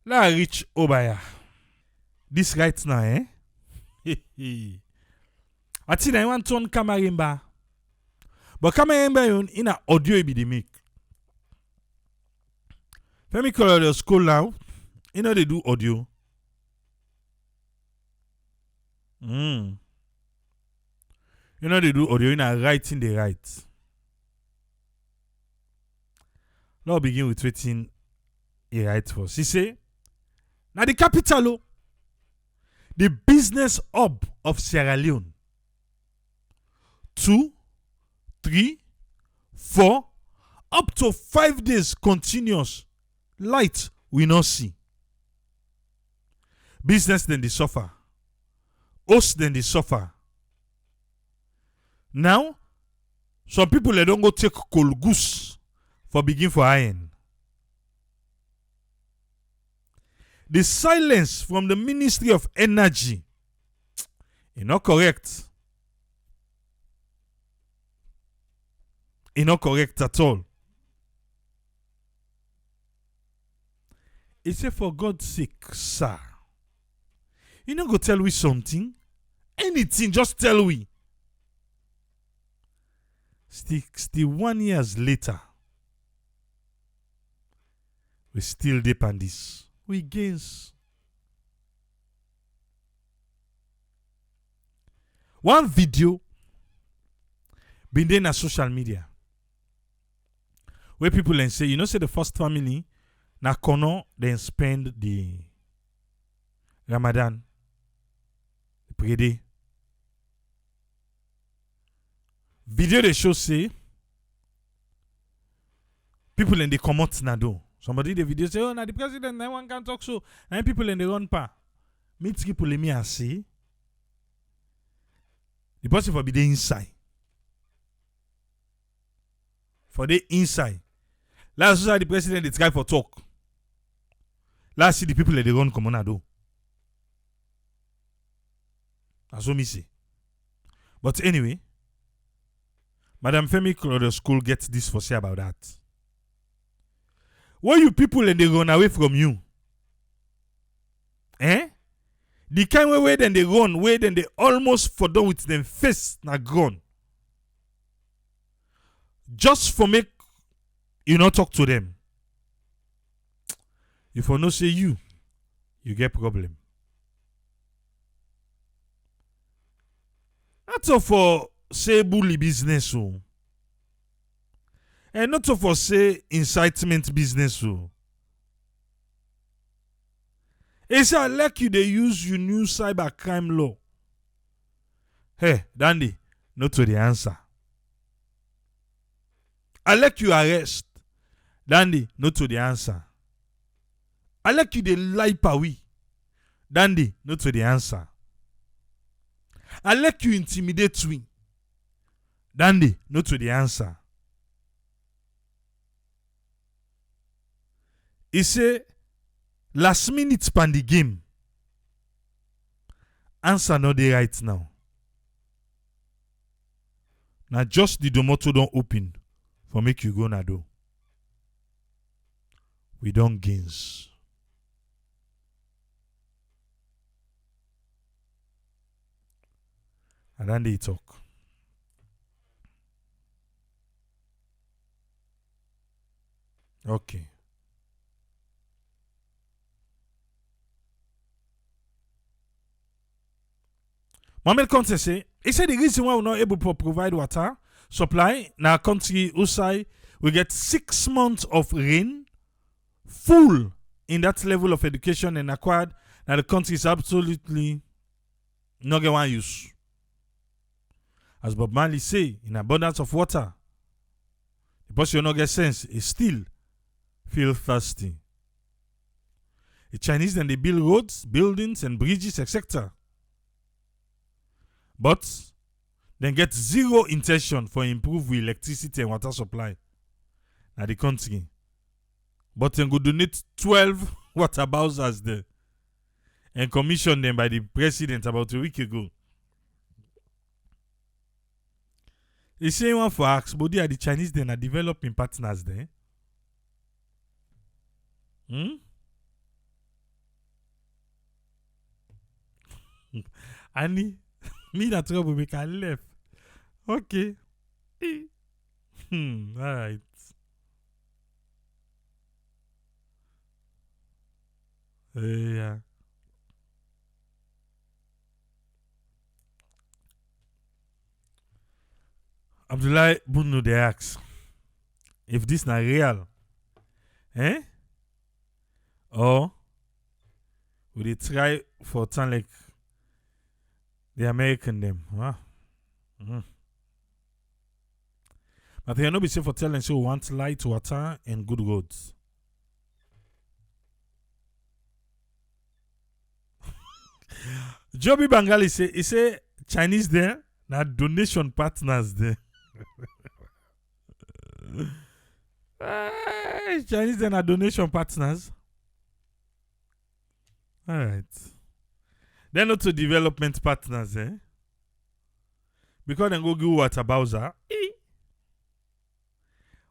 La reach Obaya. This right now, eh? Ati na want turn Kamarimba. But Kamarimba in a audio e be the make. Femi call your school now. You know they do audio. You know they do audio in a writing they write. Now begin with waiting he write first. He say, now the capital, the business hub of Sierra Leone. 2, 3, 4, up to 5 days continuous light we not see. Business then they suffer. Host then they suffer. Now, some people they don't go take coal goose for begin for iron. The silence from the Ministry of Energy is not correct. It's not correct at all. He said, for God's sake, sir, you not go tell we something? Anything, just tell we. Still 1 year later, we still deep on this. We gains. One video been there on social media where people then say, you know, say the first family na kono then spend the Ramadan, the prayer day. Video they show say people in the come out na do. Somebody the video say, oh, na the president na one can talk so. And people in the run pa. Me three people me and say the person for be the inside. For the inside. Last the president they try for talk. Last see the people in the run come on do. That's what me say. But anyway, Madam Femi Clodo School gets this for say about that. When you people and they run away from you, the kind of way then they run, way then they almost for done with them face na gone. Just for make you not talk to them. If I no say you get problem. That's all for say bully business so. And not all for say incitement business so. It's like you they use your new cybercrime law. Hey, Dandy, not to the answer. I like you arrest. Dandy, not to the answer. I like you they lie pawi. Dandy, not to the answer. I like you intimidate me. Dandy, not to the answer. He say, last minute span the game. Answer not the right now. Now just the domoto don't open for make you go na do. We don't gains. And then they talk. Okay. Mohamed Conte say, he said the reason why we're not able to provide water supply in our country, Usai, we get 6 months of rain, full in that level of education and acquired. Now the country is absolutely not get one use. As Bob Marley say, in abundance of water, the person you not get sense is still feel thirsty. The Chinese then they build roads, buildings, and bridges, etc. But then get zero intention for improve electricity and water supply na the country. But then go donate 12 water bowsers there and commission them by the president about a week ago. They say one for ask, but they are the Chinese then are developing partners there. Annie, me that trouble make I left. Okay. All right. Yeah. Abdullah Bunu they ask if this not real, eh? Or would they try for turn like the American them? Huh? Mm. But they not be safe for telling so want light water and good roads. Joby Bangali say he say Chinese there, now donation partners there. Chinese then are donation partners. All right. They're not to development partners, eh? Because then go give Water Bowser.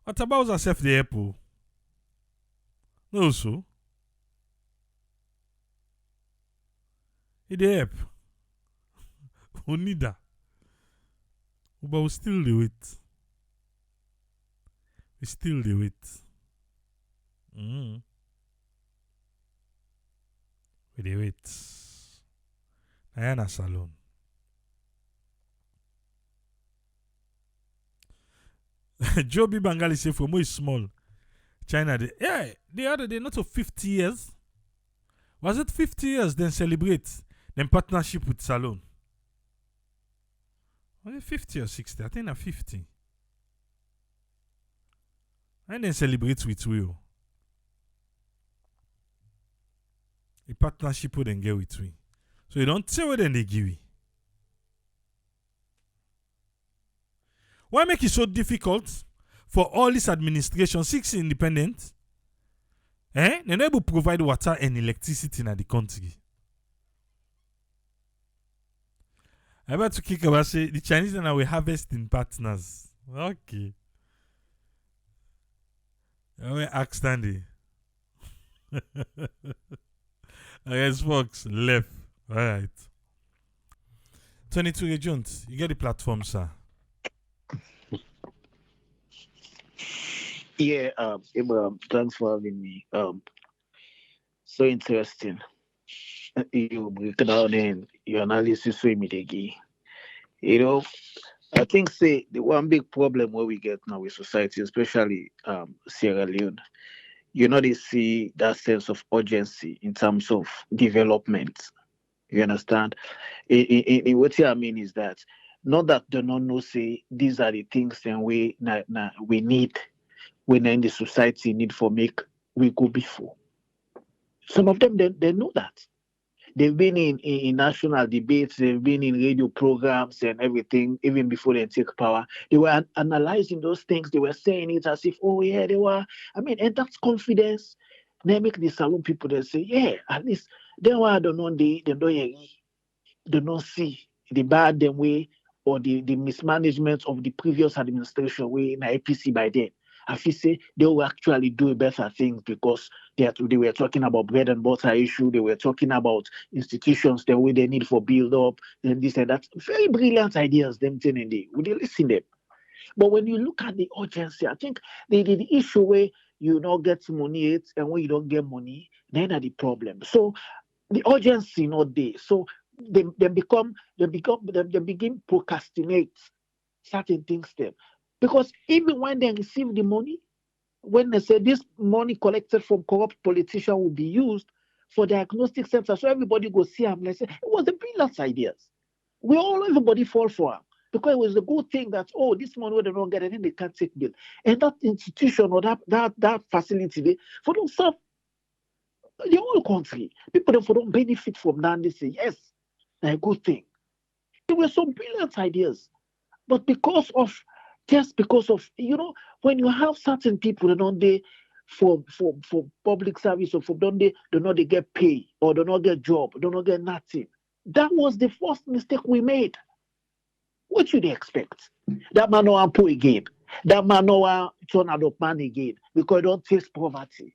Water Bowser self the apple. No, so. It the help. We need that. But we still do it. We still do it. Mm. We do it. Diana Salon. Joby Bangali say for more small. China, the other day, not of 50 years. Was it 50 years? Then celebrate. Then partnership with Salon. Was it 50 or 60? I think na 50. And then celebrate with Will. A partnership would then get with we. So you don't say what then they give you. Why make it so difficult for all this administration, 6 independent? They're not able to provide water and electricity in the country. I'm about to kick about say the Chinese and we harvesting partners. Okay. I will ask Standy. Yes, folks, left. Alright. 22 agents, you get the platform, sir. Yeah, Abraham, thanks for having me. So interesting. You break down and your analysis with me again. You know, I think say the one big problem where we get now with society, especially Sierra Leone, they see that sense of urgency in terms of development. You understand? What I mean is that not that they don't know say these are the things and we need when in the society need for make we go before. Some of them they know that. They've been in national debates, they've been in radio programs and everything, even before they take power. They were analyzing those things, they were saying it as if, oh yeah, they were. I mean, and that's confidence. They make the salon people they say, yeah, at least they were don't know they don't see the bad them way or the mismanagement of the previous administration way in APC by then. I feel say they will actually do better things because they were talking about bread and butter issue. They were talking about institutions, the way they need for build up, and this and that. Very brilliant ideas, them thing and they would listen them. But when you look at the urgency, I think the issue where you not get money and when you don't get money, then are the problem. So the urgency not there. So they begin procrastinate certain things them. Because even when they receive the money, when they say this money collected from corrupt politicians will be used for diagnostic centers, so everybody go see them. They say it was the brilliant ideas. Everybody fall for them because it was a good thing that this money they don't get and then they can't take bill. And that institution or that facility they for themselves the whole country. People for don't benefit from that. They say yes, a good thing. There were some brilliant ideas. But just because of when you have certain people that don't they for public service or for don't they get pay or do not get job, do not get nothing. That was the first mistake we made. What should they expect? That man no want poor again. That man no want turn out of man again because it don't taste poverty.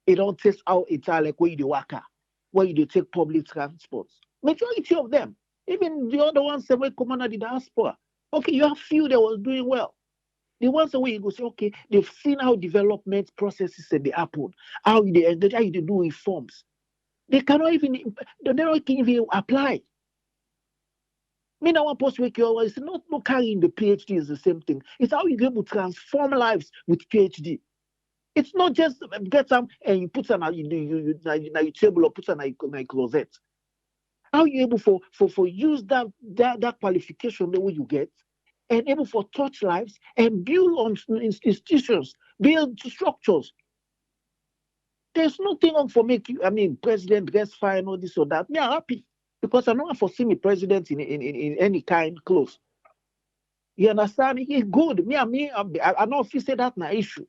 It don't taste how it's like where you work, where you take public transport. Majority of them, even the other ones that were coming out the diaspora. Okay, you have few that was doing well. The ones where you go say, okay, they've seen how development processes that they happen, how they engage, how they do reforms. They cannot even, they don't even apply. Me now one post wake you always not carrying the PhD is the same thing. It's how you get able to transform lives with PhD. It's not just get some and you put some you table or put some in a closet. How you able for use that qualification the way you get and able for touch lives and build on institutions, build structures. There's nothing on for make you, I mean, president dress fine or this or that. Me, I'm happy because I don't foresee me president in any kind close. You understand? He's good. I don't feel say that na issue.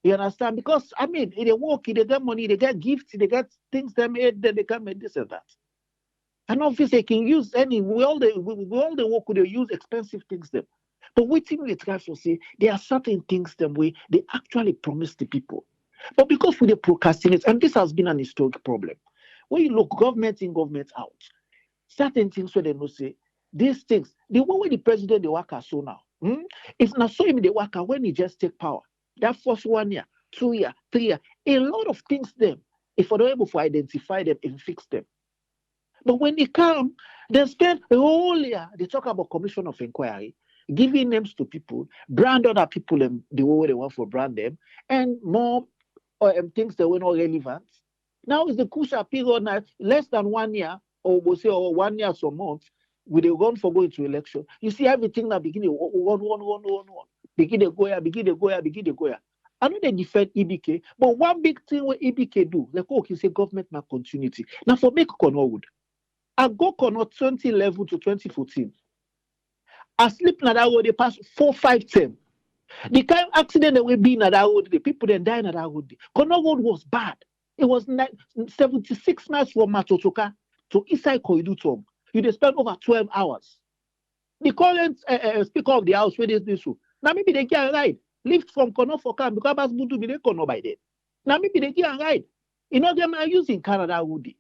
You understand? Because I mean, they work, they get money, they get gifts, they get things they made, then they can make this and that. I don't feel they can use any. We all the work they use expensive things them. But waiting we try to see there are certain things them way they actually promise the people. But because we procrastinate, and this has been an historic problem. When you look government in, government out, certain things where they know say these things, the way the president they work so now. If not so him they work when he just take power. That first 1 year, 2 year, 3 year, a lot of things them, if we're not able to identify them and fix them. But when they come, they spend a whole year, they talk about commission of inquiry, giving names to people, brand other people the way they want for brand them, and more things that were not relevant. Now is the crucial period now, less than 1 year, or we'll say or 1 year some months, with the run for going to election. You see everything now beginning one. Begin to go here. I know they defend EBK, but one big thing what EBK do, like okay, say government my continuity. Now for make Connorwood, I go Connor 2011 to 2014. I sleep na that road, they pass 4-5 10. The kind of accident that we be in that road, the people then die in that road. Connor Road was bad. It was 76 miles from Matotoka to Isai Koidutom. You they spend over 12 hours. The current speaker of the house, where this so. Now maybe they get a ride. Lift from Kono for car because Bas Buntu be they Kono by then. Now maybe they get a ride. You know them are using Canada Woody.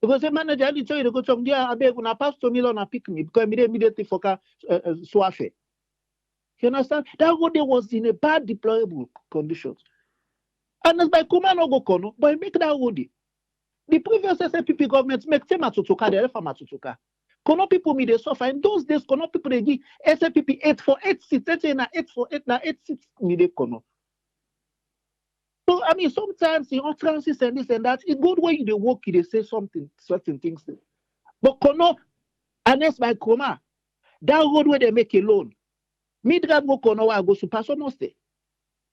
Because the manager only tell you to go to there, I beg when I pass to Milan and pick me because immediately for car Swafe. You understand? That road was in a bad deployable conditions. And as by Kuma no go Kono, but make that road. The previous SNPP government make them Matutuka, they left for Matutuka. Kono people me they suffer. In those days, Kono people they give SNPP 8 for 8 seats. Let's say na 8 for 8 na 8 seats me they Kono. So I mean sometimes in utterances and this and that, it's good when they work, they say certain things. But Kono, unless by Koma, that road where they make a loan, me drive go Kono where I go super so no stay.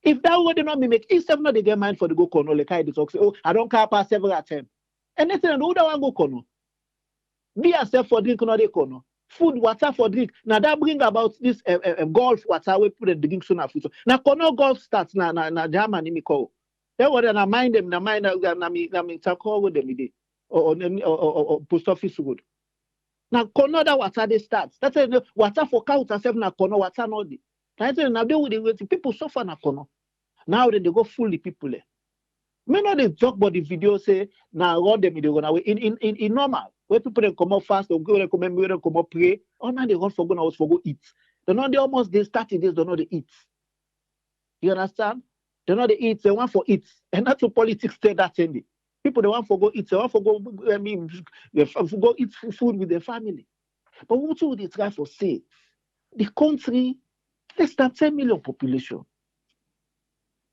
If that road they not me make, instead not they get mind for the go Kono, like I talk say, oh, I don't care past several attempts. And then the other one go Kono. Be yourself for drink, not kono. Food, water for drink. Now that bring about this golf water we put the drink soon after. Now kono golf starts na Germany me call. Then what na mind them na me call with them or post office wood. Now kono that water they start. That's water for cow yourself na kono water no di. Now they would people suffer na kono. Now then they go fool the people there. Me know they talk about the video say now run them they go away in normal. Where people then come up fast, or go come and come up pray. Oh now they run for go for go eat. They almost they started this, they know they eat. You understand? They know they eat, they want for eat. And that's what politics say that ending. People they want for go eat, they want for go go eat food with their family. But what would they try for say? The country less than 10 million population.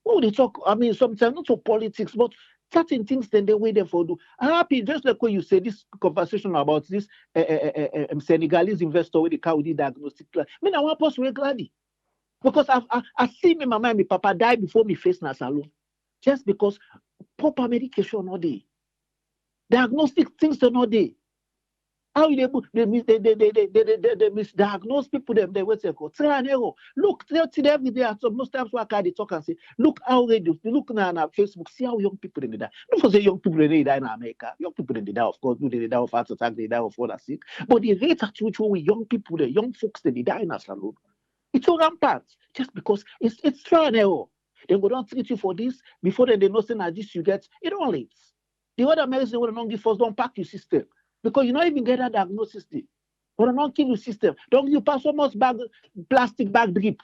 What would they talk? I mean, sometimes not for politics, but certain things then they wait there for do. I'm happy, just like when you say this conversation about this Senegalese investor with the car with the diagnostic plan. I mean, I want to gladly. Because I see me, my mama, my papa die before me face na salon. Just because proper medication not there. Diagnostic things are not there. How they misdiagnose people them they wait try and error. Look, they every day so most times they talk and say, look how they do look now on Facebook, see how young people in the die. Don't for say young people they die in America. Young people in the die, of course, do they die of heart attack, they die of other sick. But the rate at which we young people, the young folks they die in a salon. It's so rampant just because it's try and error. They go don't treat you for this before they know say this you get it all late. The other medicine will not give first, don't pack your system. Because you not even get that diagnosis day. Will not kill your system. Don't you pass so much bag, plastic bag drip.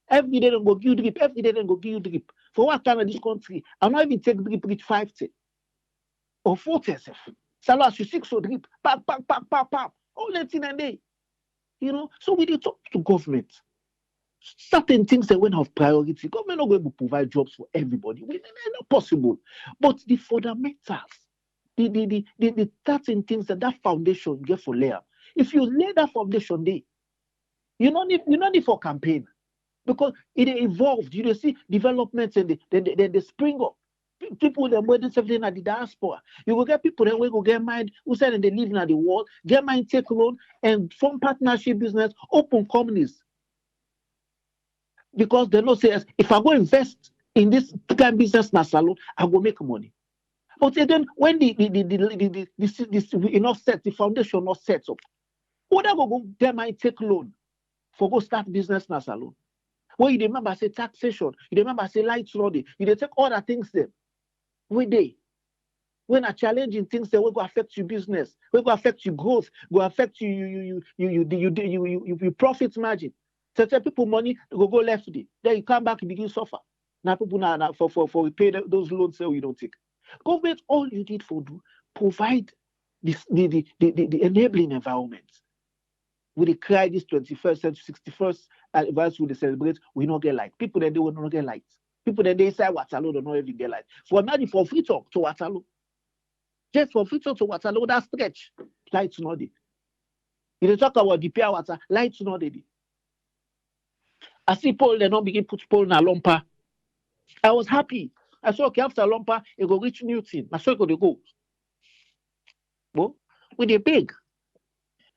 Every day they go give you drip. Every day they go give you drip. For what time in this country? I'm not even take drip reach 50 or 40. Salo as you 6 so drip. Pack. All that in a day. So we did talk to government. Certain things that went have priority. Government not going to provide jobs for everybody. They're not possible. But the fundamentals, the certain things that foundation you get for layer. If you lay that foundation there, you don't need for campaign. Because it evolved. You see developments and they spring up. People that were something at the diaspora. You will get people that will get mind who said they live in the world, get mind, take loan, and form partnership business, open companies. Because they know say if I go invest in this kind of business na salon, I will make money. But again, when the enough set, the foundation not set up, who they go get mind take loan for go start business na salon? When you remember say taxation, you remember say lights loading, you take all the things there. When a challenging things that will go affect your business, will go affect your growth, go affect you profit margin. So tell people money go left day. Then you come back and begin suffer. Now people now for pay those loans so you don't take. Government all you did for do provide this the enabling environment. We dey cry this 21st century, 61st anniversary we celebrate, we not get light. People that they will not get light. People that they say Waterloo don't even get light. For imagine for free talk to Waterloo. Just for free talk to Waterloo, that stretch, lights not there. You talk about the pure water, lights not there. I see Paul, they not begin put Paul in a lumper. I was happy. I saw okay, after lumper, it go reach Newton. I saw it go. Well, with the big.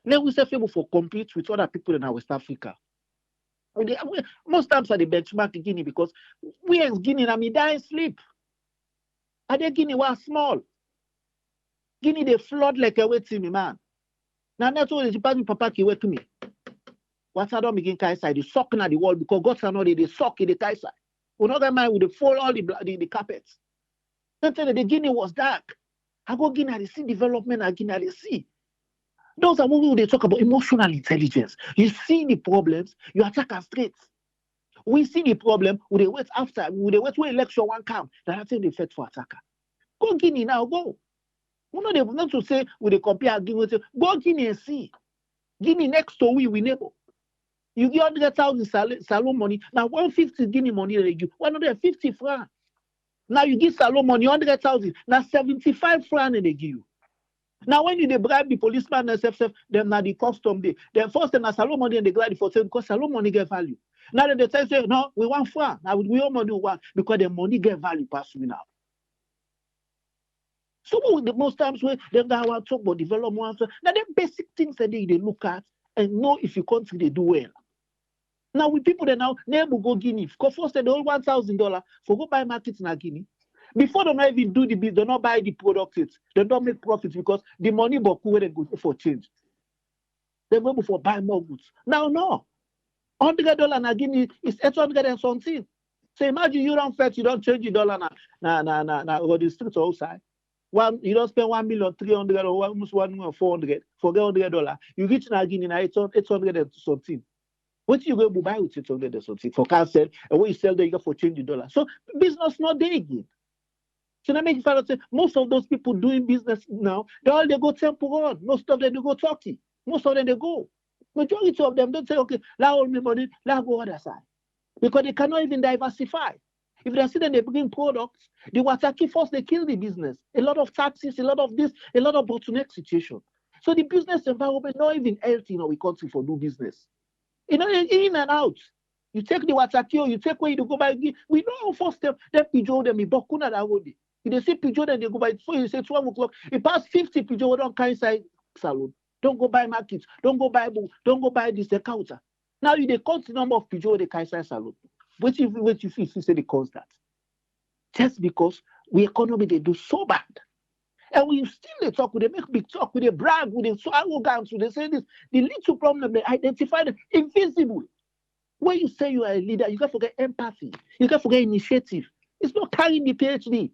Then we say people for compete with other people in West Africa. Most times are the benchmark in Guinea because we in Guinea, I mean, die sleep. Are they Guinea was small? Guinea they flood like a wet me, man. Now that's what the Japan papa ki wet to me. What's I don't begin Kaisai, they suck at the wall because God's not they suck in the Kaisai. Another man would fall all the carpets. Then tell the Guinea was dark. I go Guinea, I see development, I Guinea, I see. Those are when they talk about emotional intelligence. You see the problems, you attack us straight. We see the problem, we wait after, we wait when election one come. That's how they fit for attacker. Go Guinea now, go. We know they not to say we they compare Guinea. Go Guinea and see. Guinea next to we neighbor. You get 100,000 salon money. Now 150 Guinea money they give 150 francs. Now you give salon money 100,000. Now 75 francs they give you. Now when you bribe the policeman and SFF, then now the custom day. Then first then salon money and they glad for saying because salon money get value. Now then they say no, we want franc. Now we all money want because the money get value past me now. So the most times when them guys want to talk about development, now the basic things that they look at and know if your country they do well. Now with people that now never go Guinea, because first they hold $1,000 for go buy markets in Guinea. Before they not even do the business, they not buy the product, they don't make profits because the money boku where they go for change. They go for buy more goods. Now no, $100 na Guinea is 800 and something. So imagine you don't fetch, you don't change the dollar na or the streets outside. You don't spend 1,300,000 or almost 1,400,000 for $100. You reach na Guinea na 800 and something. What you go to buy with 800 and something for car sell, and when you sell there, you got for change the dollar. So business not there again. So that makes you say most of those people doing business now, they go temporal. Most of them they go Turkey. Most of them they go. Majority of them don't say, okay, let all me money, let go other side. Because they cannot even diversify. If they see that they bring products, they will attack it first, they kill the business. A lot of taxes, a lot of this, a lot of bottleneck situation. So the business environment not even healthy in our country for do business. In and out. You take the Watakio, you take where you go by. We know how first step, then Pijo them, Bokuna that would. If they see Pigeon and they go by before you say 12 o'clock, it past 50 Pigeon don't carry inside salon. Don't go buy markets, don't go buy book, don't go buy this counter. Now you they count the number of Pigeon they carry inside salon. What you feel say they cause that? Just because we economy they do so bad. And we still they talk, they make big talk, they brag, they so arrogant, they say this. The little problem they identify them invisible. When you say you are a leader, you can't forget empathy, you can't forget initiative. It's not carrying the PhD.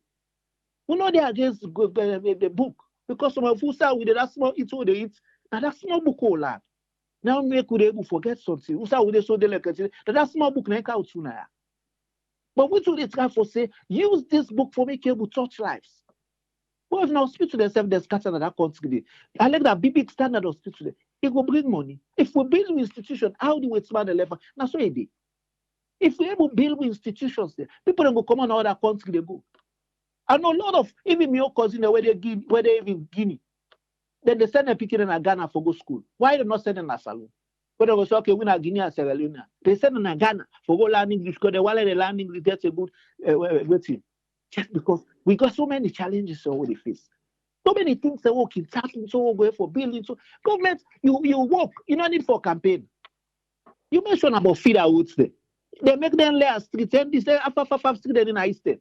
We know they against the book because some of us are with that small eat all they eat. Now that small book all that. Now make we able forget something. Who say we so they like that small book na out tuna. But we do they try for say use this book for make able touch lives. Well, if now hospital themselves they scatter that country. I like that big standard hospital. It will bring money. If we build institution, how do we expand the level? Now so it dey. If we able build institutions there, people don't go come on other country they go. I know a lot of even my own cousin where they even Guinea. Then they send them picking in Ghana for go school. Why they not send them a salon? But they go say, okay, we na Guinea and Sierra Leone. They send them to Ghana for go learn English because they while they learn English get a good waiting. Just because we got so many challenges so we face. So many things that work in tapping, so go for building. So government, you work, you don't need for campaign. You mentioned about feed our woods there. They make them lay a street and they say after 5 street in Eastern.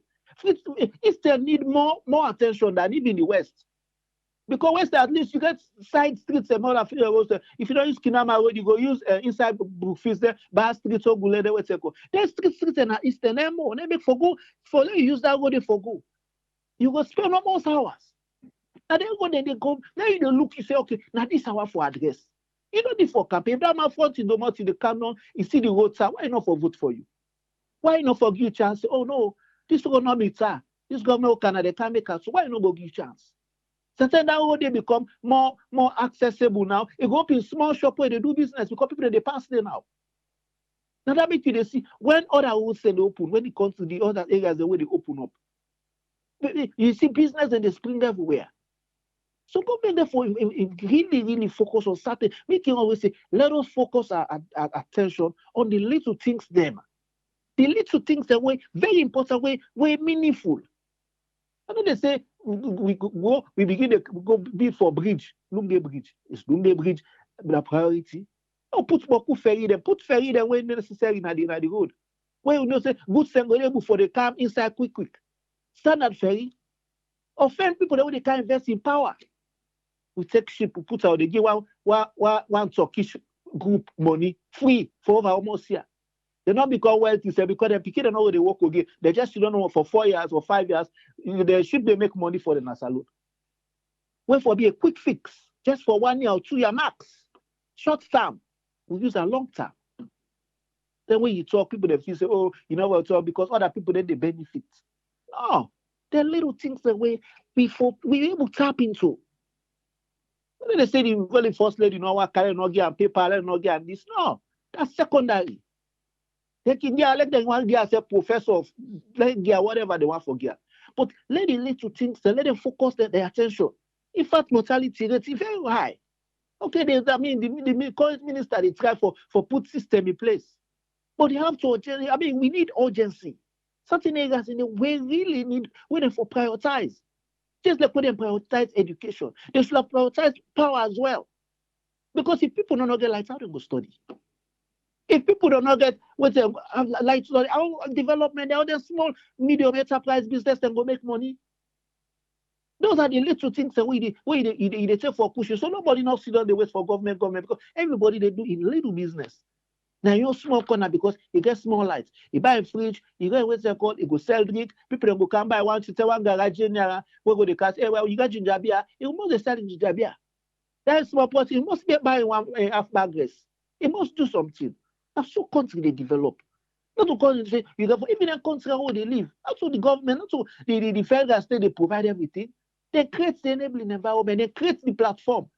Eastern need more attention than even the West. Because West at least you get side streets and more of if you don't use Kinama road, you go use inside Brookfield there, Bar Street or Gule there, what's it called. There's streets in Eastern and more. They make for go for you use that road for go. You go spend almost hours. And then they go, now you look, you say, okay, now this hour for address. You don't need for campaign. If that man front in the mouth in the canon, you see the road, sir, why not for vote for you? Why not for give you chance? Oh no, this will not be sir. This government of Canada can't make us. So why not go give you chance? Sometimes that way they become more accessible now. It go up in small shop where they do business because people they pass there now. Now that makes you they see when other roads they open, when it comes to the other areas the way they open up. You see business and they spring everywhere. So government therefore really focus on certain. We can always say, let us focus our attention on the little things them. The little things that were very important, were meaningful. I know they say we begin to go bid for bridge, Lumbe Bridge. Is Lumbe Bridge the priority? No, put ferry them, when necessary in the road. When you know say good sensible for the car inside quick. Standard ferry. Offend people that they can't invest in power. We take ship, we put out, they give one Turkish group money free for over almost year. They not become wealthy, because they pick it and know where they work again. They just don't know for 4 years or 5 years. The ship they make money for the NASA load. When for be a quick fix, just for 1 year or 2 year max. Short term, we use a long term. Then when you talk, people they feel say, oh, you know what talk because other people then they benefit. No, there are little things that we able to tap into. When they say the very first lady, you know what, carry no gear and paper, no gear and this. No, that's secondary. They can let them one gear say professor of gear, whatever they want for gear. But let the little things, let them focus their attention. In fact, mortality rate is very high. Okay, the current minister they try for put system in place. But they have to, we need urgency. Certain areas in the way really need where they for prioritize. Just like when they prioritize education, they should have prioritized power as well. Because if people don't get lights, how they go study? If people don't get what they light study, how development, how the small, medium enterprise business then go make money. Those are the little things that we take for cushion. So nobody not sit down the wait for government because everybody they do in little business. Now you're small corner because you get small lights. You buy a fridge, you go what's it called, you go sell drink, people don't go come buy one garage in there, we go the cast, hey, well, you got ginger beer, you must sell ginger beer. That small person, you must be buying one half bag race. You must do something. That's so country they develop. Not to call it say you got even a country how they live. Also the government, also the federal state they provide everything. They create the enabling environment, they create the platform.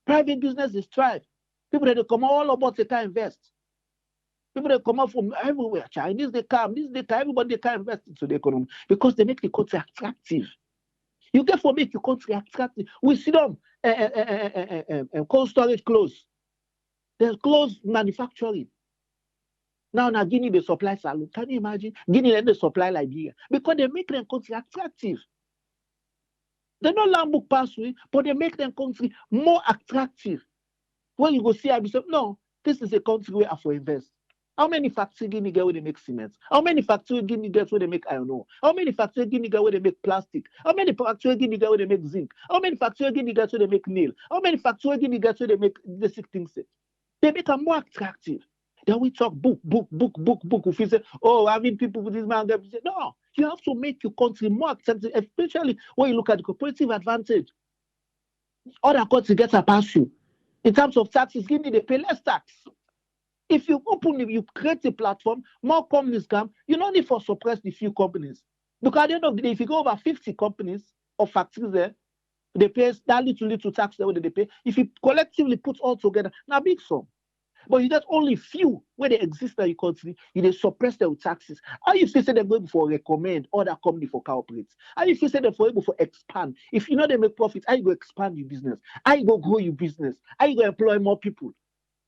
Private businesses thrive. People that come all about they can invest. People that come out from everywhere, Chinese they come, everybody they can invest into the economy because they make the country attractive. You get for make your country attractive. We see them cold storage close. There's close manufacturing. Now Guinea they supply salon. Can you imagine? Guinea then they supply Liberia because they make their country attractive. They don't land book pathway, but they make their country more attractive. When you go see, I be say, no, this is a country where I for invest. How many factories Guinea get where they make cement? How many factories Guinea get where they make iron ore? How many factories Guinea get where they make plastic? How many factories Guinea get where they make zinc? How many factories Guinea get where they make nail? How many factories Guinea get where they make basic things? They make them more attractive. Then we talk book. If you say, oh, having people with this man, no, you have to make your country more attractive, especially when you look at the comparative advantage. Other countries get a pass you. In terms of taxes, give me the pay less tax. If you you create a platform, more companies come. You don't need to suppress the few companies. Because at the end of the day, if you go over 50 companies or factories there, they pay that little tax that they pay. If you collectively put all together, now big sum. But you get only few where they exist in your country, you they suppress their taxes. How you say they're going for recommend other company for cooperate? How you say they're able for expand? If you know they make profit, how you go expand your business? How you go grow your business? How you go employ more people?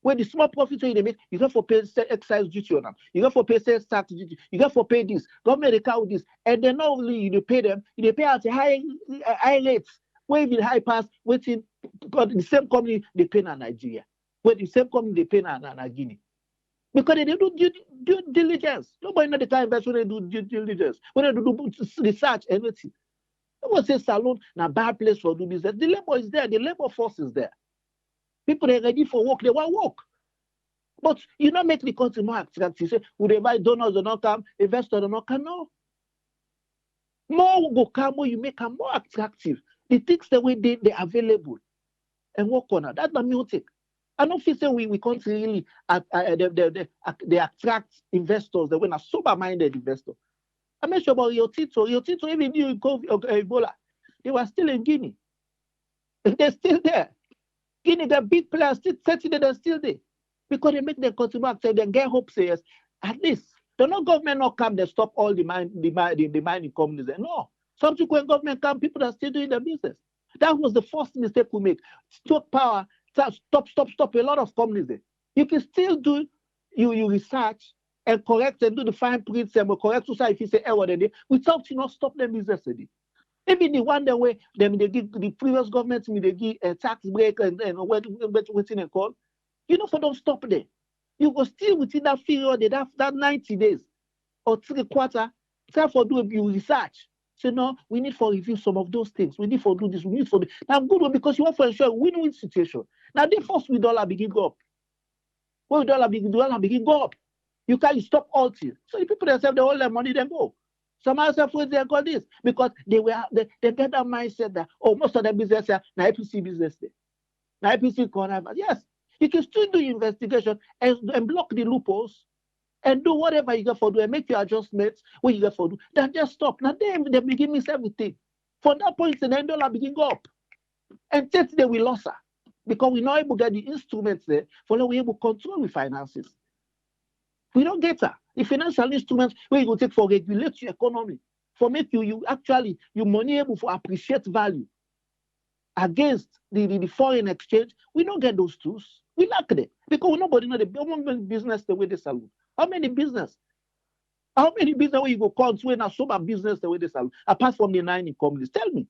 When the small profits they make, you got for pay excise duty on them. You got for pay sales tax duty. You got for pay this. Government they count this, and then not only you pay them, you pay at a high rates. Where even high pass waiting, but the same company they pay in Nigeria. Where the same company they pay in Guinea. Because they do due diligence. Nobody know the kind of invest when they do due diligence. When they do research, anything. Nobody say salon na bad place for do business. The labor is there. The labor force is there. People are ready for work. They want work. But you not make the country more attractive. Say, would they buy donors or not come? Investors or not come? No. More will go come where you make them more attractive. The things that we did, they're available. And work on it. That's the music. I don't feel say we can't really they attract investors. They were sober-minded investors. I mentioned about Rio Tinto. Rio Tinto, even you Ebola, they were still in Guinea. They're still there. Guinea, the big players still setting they're still there. Because they make their consumer active, they get hope sayers. At least the no government not come, they stop all the mining companies. No. Subsequent government come, people are still doing their business. That was the first mistake we make. Stop power, stop a lot of companies there. You can still do you research and correct and do the fine prints and correct society if you say what they did without stop them business today. Even the one way they give the previous government they give a tax break and waiting and call. For don't stop there. You go still within that period, that 90 days or 3/4, try for do your research. Say no, we need for review some of those things. We need for do this. We need for do. Now good one because you want for ensure a win-win situation. Now they first with dollar begin go up. When dollar begin go up, you can't stop all things. So the people themselves they all their money then go. Some other friends they got this because they get that mindset that most of their business are now APC business day. Now APC coronavirus. Yes, you can still do investigation and block the loopholes. And do whatever you got for do and make your adjustments when you got for do. Then just stop. Now they begin miss everything. From that point, the dollar begin go up. And since they will lose her. Because we're not able to get the instruments there for now we're able to control the finances. We don't get her. The financial instruments where you go take for regulate your economy. For make you actually your money able to appreciate value against the foreign exchange. We don't get those tools. We lack them. Because nobody know the government business the way they salute. How many business where you go count when are sober business the way they sell apart from the 9 companies? Tell me.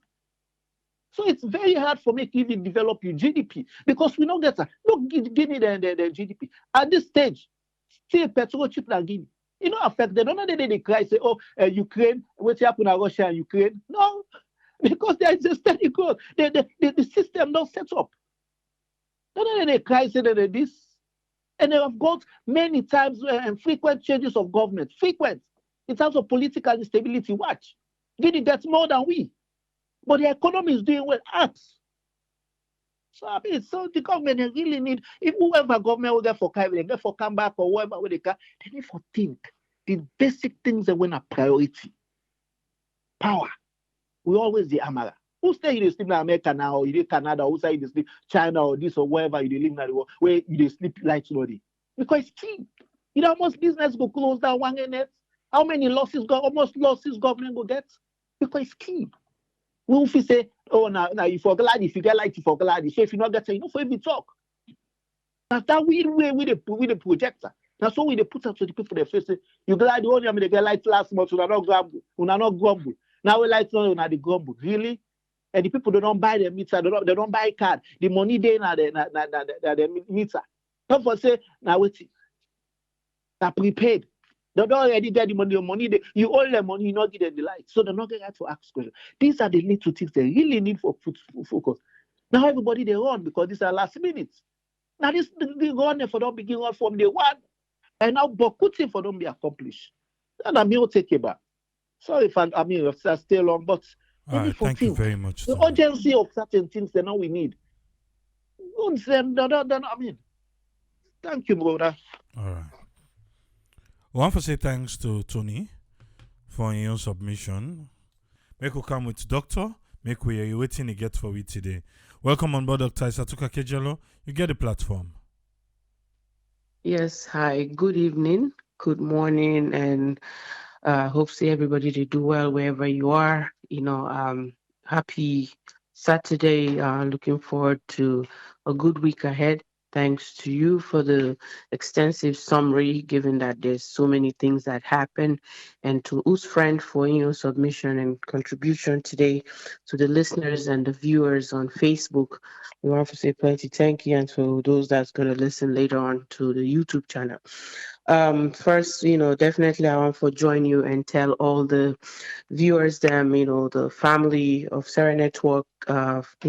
So it's very hard for me to even develop your GDP because we don't get that. Look, give me the GDP. At this stage, still petrol cheap than Guinea. It don't affect them. Don't know they cry, say, Ukraine, what's happened to Russia and Ukraine? No, because there is a steady growth. The system not set up. Don't know they cry, say that this. And they have got many times and frequent changes of government. Frequent. In terms of political instability, watch. Guinea gets more than we. But the economy is doing well. Acts. So the government they really need, if whoever government will get for come back or whoever they can, they need to think. The basic things that win a priority. Power. We always the Amara. Who say you sleep in America now, or you Canada, or who say you sleep China or this or wherever you live in the world, where you sleep lights body? Because it's key. Almost business go close down one net. How many losses government go get? Because it's key. We will say, oh now you forget like if you get light, you forget like so if you not get for every talk. That's that we the projector. That's what we put up to the people they face. You glad the only they get light last month, we not grumble. Now we light on the grumble. Really? And the people they don't buy the meter, they don't buy card. The money they na the meter. Don't for say now wait. They're prepaid. They don't already get the money you owe them money, you not give them the light. So they're not getting to ask questions. These are the little things they really need for focus. Now everybody they run because these are last minutes. Now this the run for don't begin on from day one. And now, but good thing for them be accomplished. And I mean, take it back. Sorry if I mean, if I stay long, but All maybe right. Thank you 14th. very much, The Tony. urgency of certain things that now we need. Then, I mean, thank you, brother. All right. I want to say thanks to Tony for your submission. Make we come with doctor. Make we you waiting to get for we today. Welcome on board, Dr. Isatuka Kejalo. You get the platform. Yes, hi, good evening, good morning, and hope see everybody to do well wherever you are. Happy Saturday. Looking forward to a good week ahead. Thanks to you for the extensive summary, given that there's so many things that happen, and to Us friend for your submission and contribution today, to the listeners and the viewers on Facebook. We want to say plenty thank you, and to those that's going to listen later on to the YouTube channel. First, definitely I want to join you and tell all the viewers, them, the family of Sarah Network,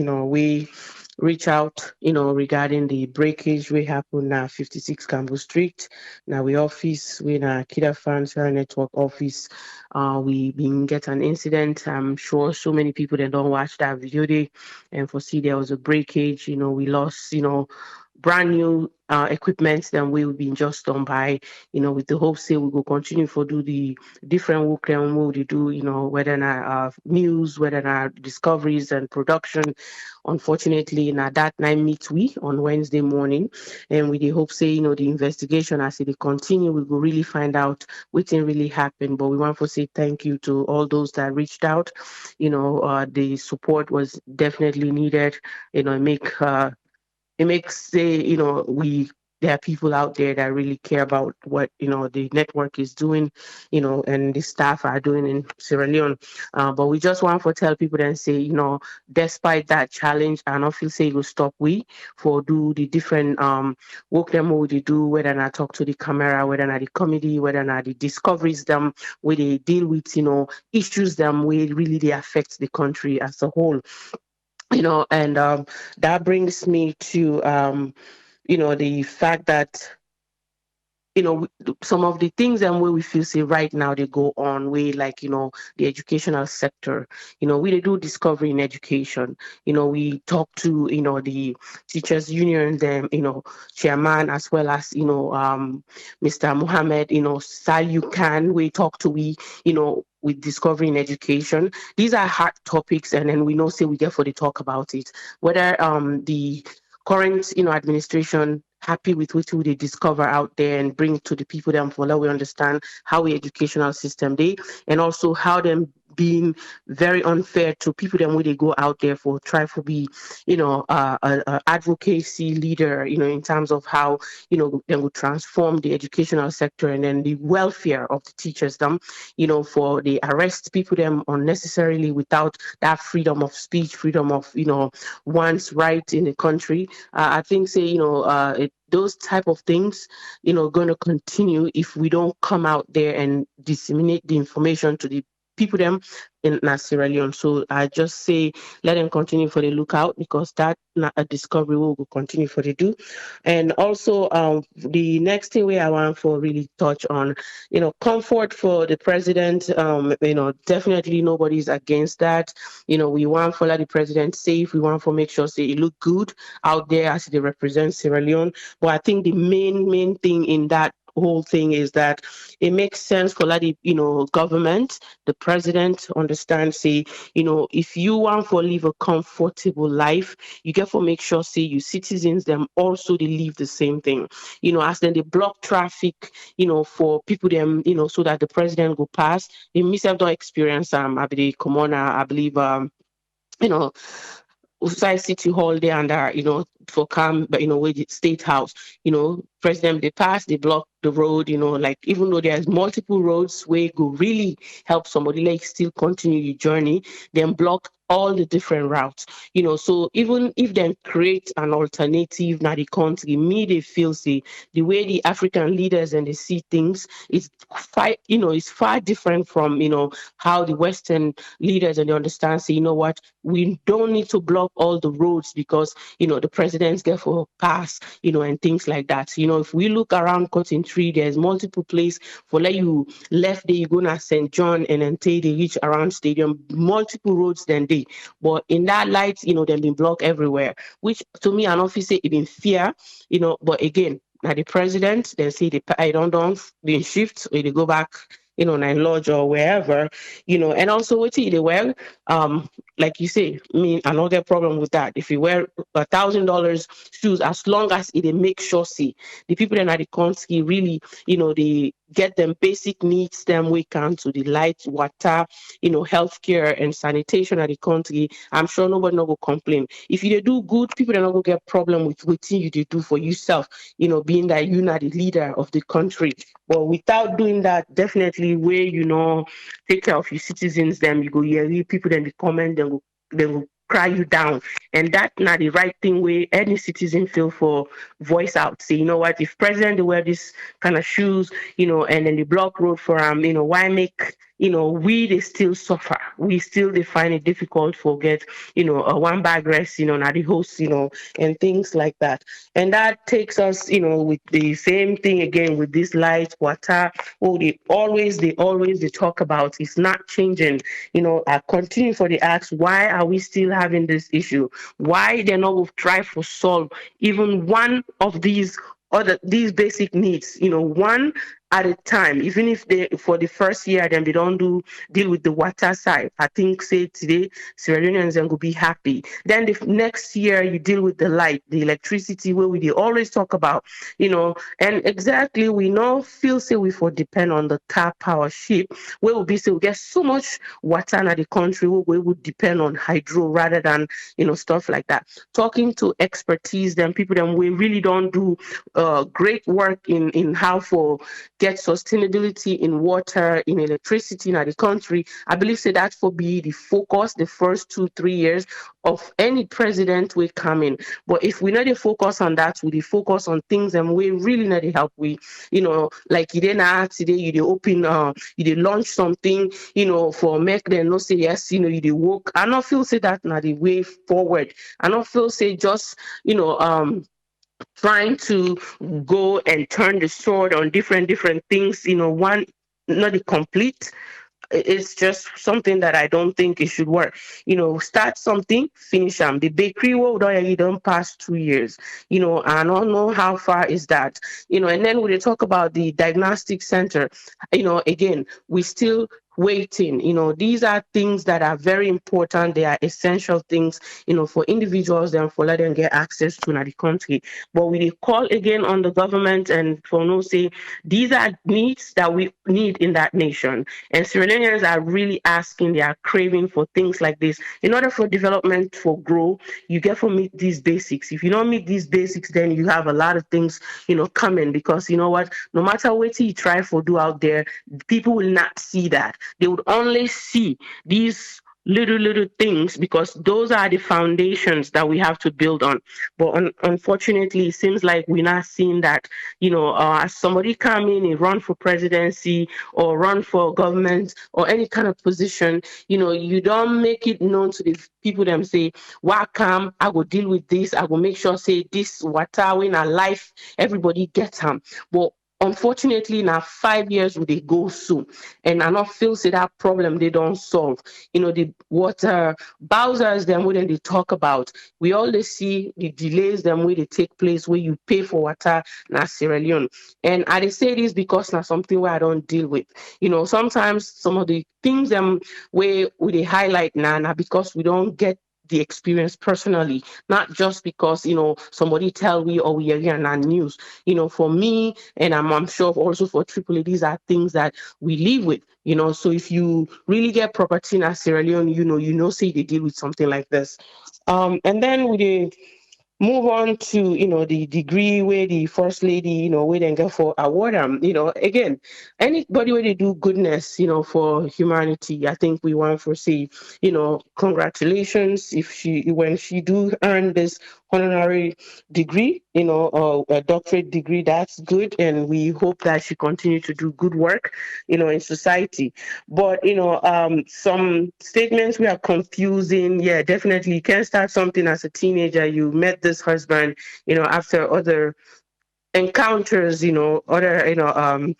we reach out, regarding the breakage we happen now 56 Campbell Street. Now we office, we in a Kida Fan Sarah Network office. We been get an incident. I'm sure so many people that don't watch that video day and foresee there was a breakage. We lost, brand new equipment that we've been just done by, with the hope say we will continue for do the different work and we do, whether or not news, whether or not discoveries and production. Unfortunately, now that night meet we on Wednesday morning, and we the hope say, the investigation as it continue, we will really find out what thing really happened. But we want to say thank you to all those that reached out. The support was definitely needed. It makes say we there are people out there that really care about what the network is doing, and the staff are doing in Sierra Leone. But we just want to tell people and say, despite that challenge, I don't feel say it will stop we for do the different work them what they do, whether or not talk to the camera, whether or not the comedy, whether or not the discoveries them, where they deal with issues them where really they affect the country as a whole. And that brings me to the fact that some of the things and where we feel say right now they go on way like the educational sector. We they do discovery in education. We talk to the teachers union, them chairman, as well as Mr. Mohammed, Sal Yukan. We talk to with discovery in education. These are hard topics, and then we know say we therefore they talk about it. Whether the current administration happy with what they discover out there and bring to the people them for let we understand how the educational system they, and also how them being very unfair to people them where they go out there for try to be a advocacy leader in terms of how they will transform the educational sector, and then the welfare of the teachers them for the arrest people them unnecessarily without that freedom of speech, freedom of one's right in the country. I think say those type of things going to continue if we don't come out there and disseminate the information to the people them in Sierra Leone. So I just say let them continue for the lookout, because that a discovery will continue for the do. And also the next thing we I want for really touch on, comfort for the president. Definitely nobody's against that. We want for let the president safe. We want to make sure say it look good out there as they represent Sierra Leone. But I think the main thing in that whole thing is that it makes sense for like the government, the president understand say if you want to live a comfortable life, you get to make sure say you citizens them also they live the same thing. As then they block traffic for people them so that the president go past. They miss don't experience I believe Comona, I believe you know Usai City Hall there and there, for come, but with the State House, President they pass, they block the road, like even though there's multiple roads where go really help somebody like still continue your journey, then block all the different routes. So even if they create an alternative now the country, me they feel say the way the African leaders and they see things is is far different from how the Western leaders and they understand say, what, we don't need to block all the roads because the presidents get for pass, and things like that. If we look around Cotton Tree, there's multiple places for let you left there, you go to St. John and then take they reach around stadium, multiple roads then they. But in that light, they've been blocked everywhere, which to me, an officer it been fear, but again, now the president, they say the I don't been shift or they go back, Nine Lodge or wherever, and also what they wear, like you say, I mean, I don't get problem with that. If you wear $1,000 shoes, as long as it they make sure see the people that are the country really, they get them basic needs, them we can to the light, water, healthcare and sanitation at the country. I'm sure nobody no go complain. If you dey do good, people are not gonna get problem with what you dey do for yourself, being that you're not the leader of the country. But without doing that, definitely where take care of your citizens, them you go hear people then they comment, they will cry you down. And that's not the right thing where any citizen feel for voice out. Say, what, if president they wear this kind of shoes, and then the block road for why make we they still suffer. We still they find it difficult for get, a one bag rest, not the host, and things like that. And that takes us, with the same thing again with this light, water, they talk about it's not changing. I continue for the ask, why are we still having this issue? Why they're not going to try to solve even one of these basic needs, one at a time, even if they for the first year then they don't deal with the water side. I think say today Sierra Leoneans then will be happy. Then the next year you deal with the light, the electricity where we always talk about, and exactly we know feel say we for depend on the tap power ship where we be say we get so much water in the country where we would depend on hydro rather than stuff like that. Talking to expertise, then people then we really don't do great work in how for get sustainability in water, in electricity in the country. I believe say that will be the focus the first 2-3 years of any president will come in. But if we not to focus on that, we focus on things and we really need to help we, like you didn't today, you did open you did launch something, for make them not say yes, you did work. I not feel say that not the way forward. I not feel say just trying to go and turn the sword on different things, one not the complete. It's just something that I don't think it should work. Start something, finish them. The bakery world already don't pass 2 years. I don't know how far is that. And then when they talk about the diagnostic center, again, we still waiting. These are things that are very important. They are essential things, for individuals and for let them get access to the country. But we call again on the government and for no say these are needs that we need in that nation. And Sierra Leoneans are really asking, they are craving for things like this. In order for development for grow, you get to meet these basics. If you don't meet these basics, then you have a lot of things, coming because you know what, no matter what you try for do out there, people will not see that. They would only see these little things because those are the foundations that we have to build on. But unfortunately, it seems like we're not seeing that. As somebody come in and run for presidency or run for government or any kind of position, you don't make it known to the people them say, welcome, I will deal with this, I will make sure say this water in our life, everybody gets them. But unfortunately, now 5 years will they go soon, and I not feel say that problem they don't solve. The water Bowsers them when they talk about, we always see the delays them where they take place where you pay for water na Sierra Leone. And I dey say this because now something where I don't deal with. Sometimes some of the things where we they highlight now because we don't get the experience personally, not just because somebody tell me or we hear on news. For me, and I'm sure also for Triple, these are things that we live with. So if you really get property in Sierra Leone, say they deal with something like this. And then move on to the degree where the first lady where then get for award again, anybody where they do goodness for humanity. I think we want to say congratulations if she when she do earn this honorary degree, or a doctorate degree. That's good, and we hope that she continue to do good work in society. But some statements we are confusing. Yeah, definitely you can't start something as a teenager. You met this husband after other encounters, other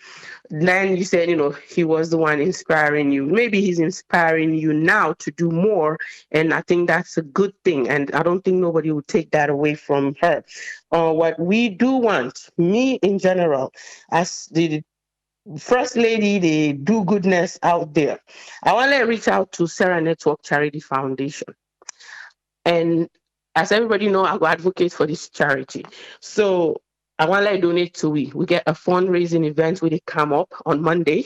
then you said he was the one inspiring you. Maybe he's inspiring you now to do more, and I think that's a good thing, and I don't think nobody will take that away from her. What we do want, me in general, as the first lady, the do goodness out there, I want to reach out to Sarah Network Charity Foundation. And as everybody know, I go advocate for this charity. So I want to donate to we. We get a fundraising event where they come up on Monday.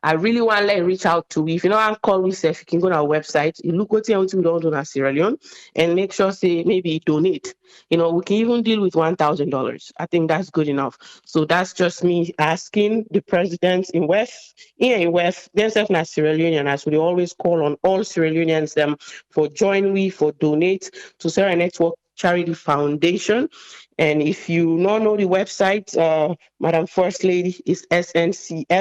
I really want to reach out to we. If you know I'm call yourself, you can go to our website. You look what we don't do in Sierra Leone and make sure say maybe donate. We can even deal with $1,000. I think that's good enough. So that's just me asking the presidents in West, here in West, themselves not Sierra Leonean, as we always call on all Sierra Leoneans them for join we for donate to Sarah Network Charity Foundation. And if you don't know the website, Madam First Lady is sncfny.org,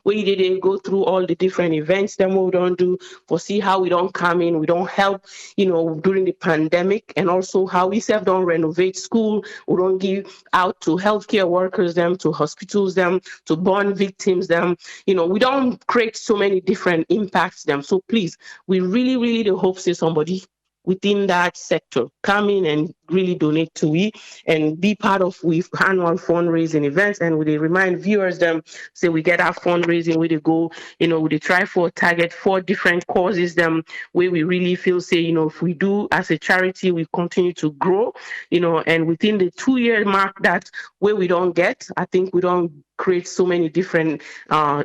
where you didn't go through all the different events that we don't do for see how we don't come in, we don't help, during the pandemic, and also how we self don't renovate school, we don't give out to healthcare workers them, to hospitals them, to burn victims them, we don't create so many different impacts them. So please, we really, really do hope say somebody within that sector come in and really donate to we and be part of we annual fundraising events. And we remind viewers them say we get our fundraising where they go, we try for target 4 different causes them where we really feel say if we do as a charity we continue to grow, and within the 2-year mark that where we don't get, I think we don't create so many different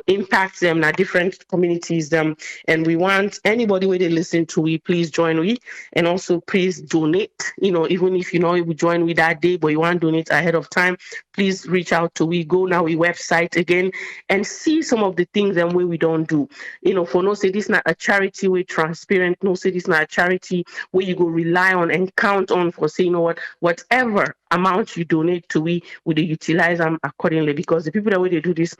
impacts them na different communities them. And we want anybody where they listen to we please join we, and also please donate, even if you join with that day but you want to donate ahead of time, please reach out to we. Go now we website again and see some of the things and where we don't do, for no say this not a charity we transparent, no say this not a charity where you go rely on and count on for say whatever amount you donate to we will utilize them accordingly, because the people that way they do this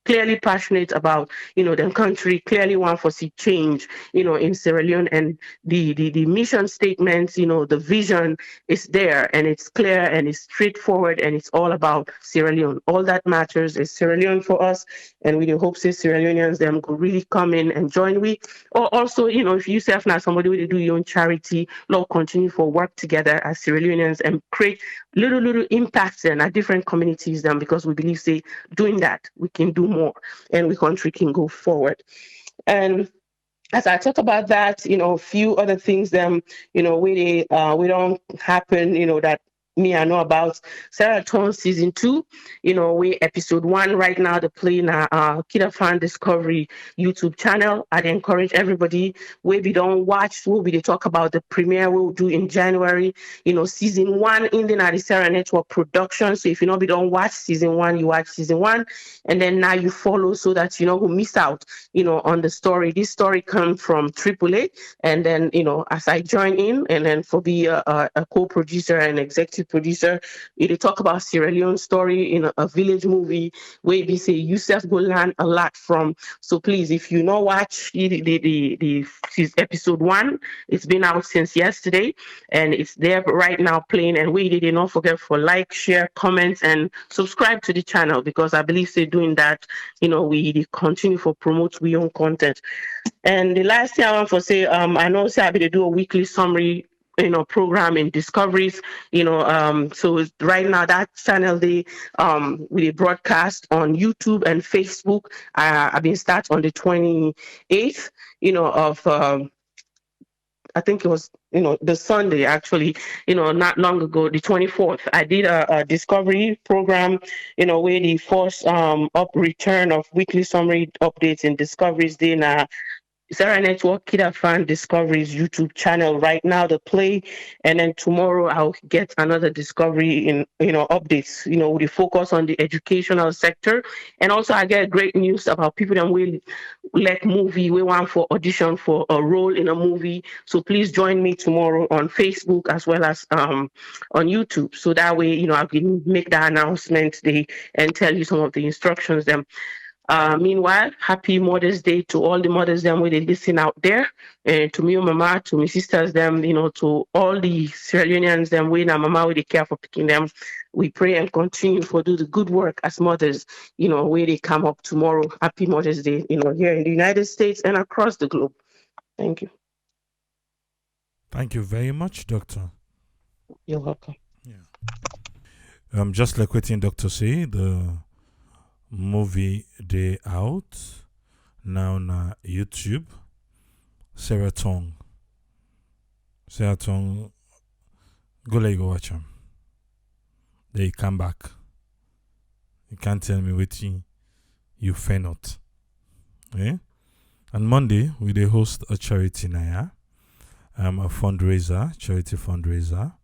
clearly passionate about their country, clearly want for see change in Sierra Leone, and the mission statements, the vision is there and it's clear and it's straightforward and it's all about Sierra Leone. All that matters is Sierra Leone for us, and we do hope say Sierra Leoneans them could really come in and join we. Or also if you self now somebody will do your own charity, Lord continue for work together as Sierra Leoneans and create little impacts in our different communities then, because we believe say doing that we can do more and we country can go forward. And as I talk about that, a few other things where they we don't happen, that me I know about. Sarah Tone season 2, we episode 1 right now the play in Kida Fan Discovery YouTube channel. I'd encourage everybody where we don't watch, we'll be they talk about the premiere we'll do in January, season 1 in the Sarah Network production. So if we don't watch season 1, you watch season 1, and then now you follow so that you who miss out, on the story. This story comes from AAA, and then as I join in, and then for be a co-producer and executive producer, they talk about Sierra Leone story in a village movie where we say Yusuf go learn a lot from. So please, if you not watch the episode 1, it's been out since yesterday and it's there right now playing, and we did not forget for like, share, comments, and subscribe to the channel, because I believe say doing that, we continue for promote we own content. And the last thing I want to say, I know say I be to do a weekly summary program in discoveries, so right now that channel we broadcast on YouTube and Facebook. I've been start on the 28th of I think it was the Sunday actually, not long ago, the 24th. I did a discovery program, where the first up return of weekly summary updates in discoveries day. Sarah Network Kid Fan Discovery's YouTube channel right now to play, and then tomorrow I'll get another Discovery in updates. With the focus on the educational sector, and also I get great news about people that will let movie we want for audition for a role in a movie. So please join me tomorrow on Facebook as well as on YouTube. So that way I can make that announcement day and tell you some of the instructions. Them meanwhile, happy Mother's Day to all the mothers them where they listen out there, and to me, mama, to my sisters them, to all the Sierra Leoneans them where na mama where they care for picking them. We pray and continue for do the good work as mothers, where they come up tomorrow. Happy Mother's Day, here in the United States and across the globe. Thank you. Thank you very much, Doctor. You're welcome. Yeah. Just like what Doctor say, the movie Day Out now na YouTube. Sarah Tong. Sarah Tong, go let you go watch him. Then you come back. You can't tell me what you fail not. Eh? On Monday, we dey host a charity night. A fundraiser, charity fundraiser.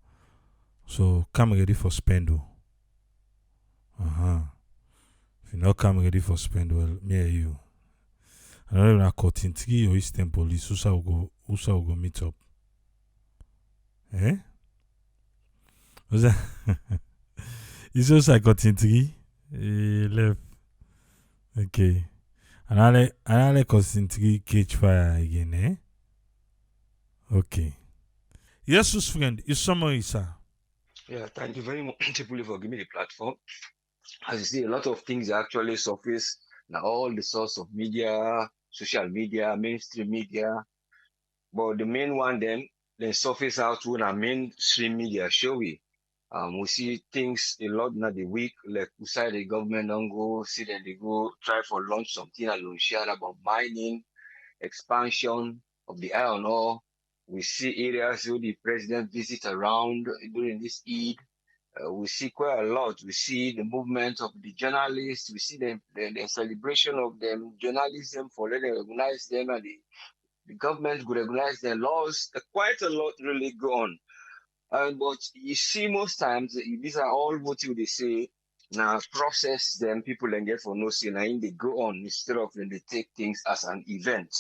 So come ready for spendo. If you not come ready for spend, well, me and you. I don't know if in Tigi or Eastern Police, who will go meet up. Eh? Was that? It's also got in Tigi. He left. Okay. And I like Tigi catch fire again, eh? Okay. Yes, friend, your summary, sir. Yeah, thank you very much, Chipuli, for giving me the platform. As you see, a lot of things actually surface now, all the source of media, social media, mainstream media. But the main one then surface out to our mainstream media, show we. We see things a lot now the week, like beside the government don't go, see that they go try for launch something alone share about mining, expansion of the iron ore. We see areas where the president visit around during this Eid. We see quite a lot. We see the movement of the journalists. We see the celebration of them journalism for letting recognize them, and the government will recognize their laws. Quite a lot really go on. But you see, most times these are all what you they say. Now process them people then get for no say. Now they go on instead of when they take things as an event.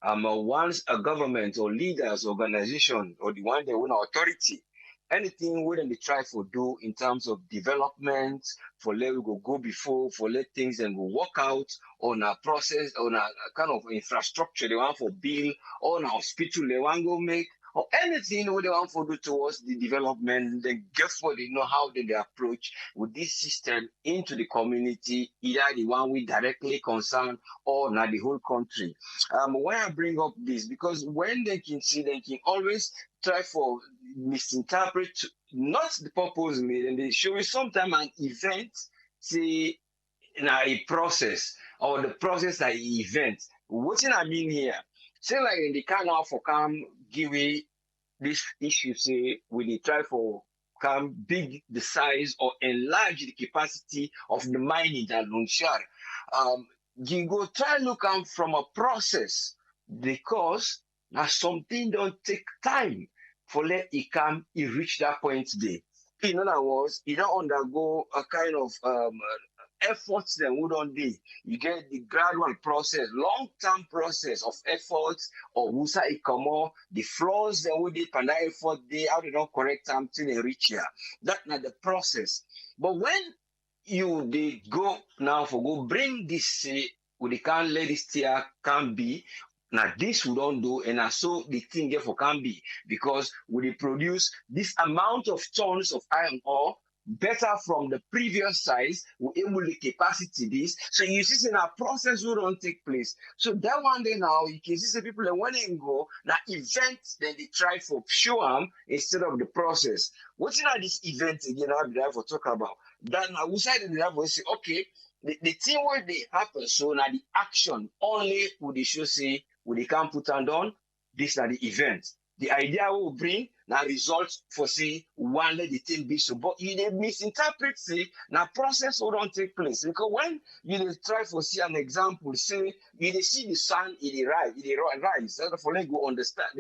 Once a government or leaders, organization, or the one they own authority, anything we they try for do in terms of development, for let we go before, for let things and go work out on a process, on a kind of infrastructure they want for build, on a hospital they want go make, or anything what they want for do towards the development, then guess what they know how they approach with this system into the community, either the one we directly concern or not the whole country. Why I bring up this, because when they can see, they can always try for misinterpret not the purpose made, and they show you sometimes an event, say a process, or the process like event. What I mean here, say like in the canal for come give me this issue, say we they try for come big the size or enlarge the capacity of the mining that Lunchar. You go try look out from a process, because now something don't take time for let it come, it reach that point today. In other words, it don't undergo a kind of efforts that would on be. You get the gradual process, long-term process of efforts or Musa Ikomo, the flaws that we did and that effort they how they don't correct something they reach here. That's not the process. But when you they go now for go bring this we can't let this tier can be. Now this we don't do, and so the thing therefore can be, because we produce this amount of tons of iron ore better from the previous size, we able the capacity this. So you see in our process will don't take place. So that one day now you can see the people that when they go now event, then they try for show them instead of the process. What's in this event again? I'll be there for talk about. Then I will say that we say, okay, the thing where they happen, so now the action only would they show say would they can put on this are the event. The idea will bring now results for see one let the thing be so. But you they misinterpret see now process will don't take place. Because when you dey try for see an example, say you dey see the sun it dey rise. Therefore, they go understand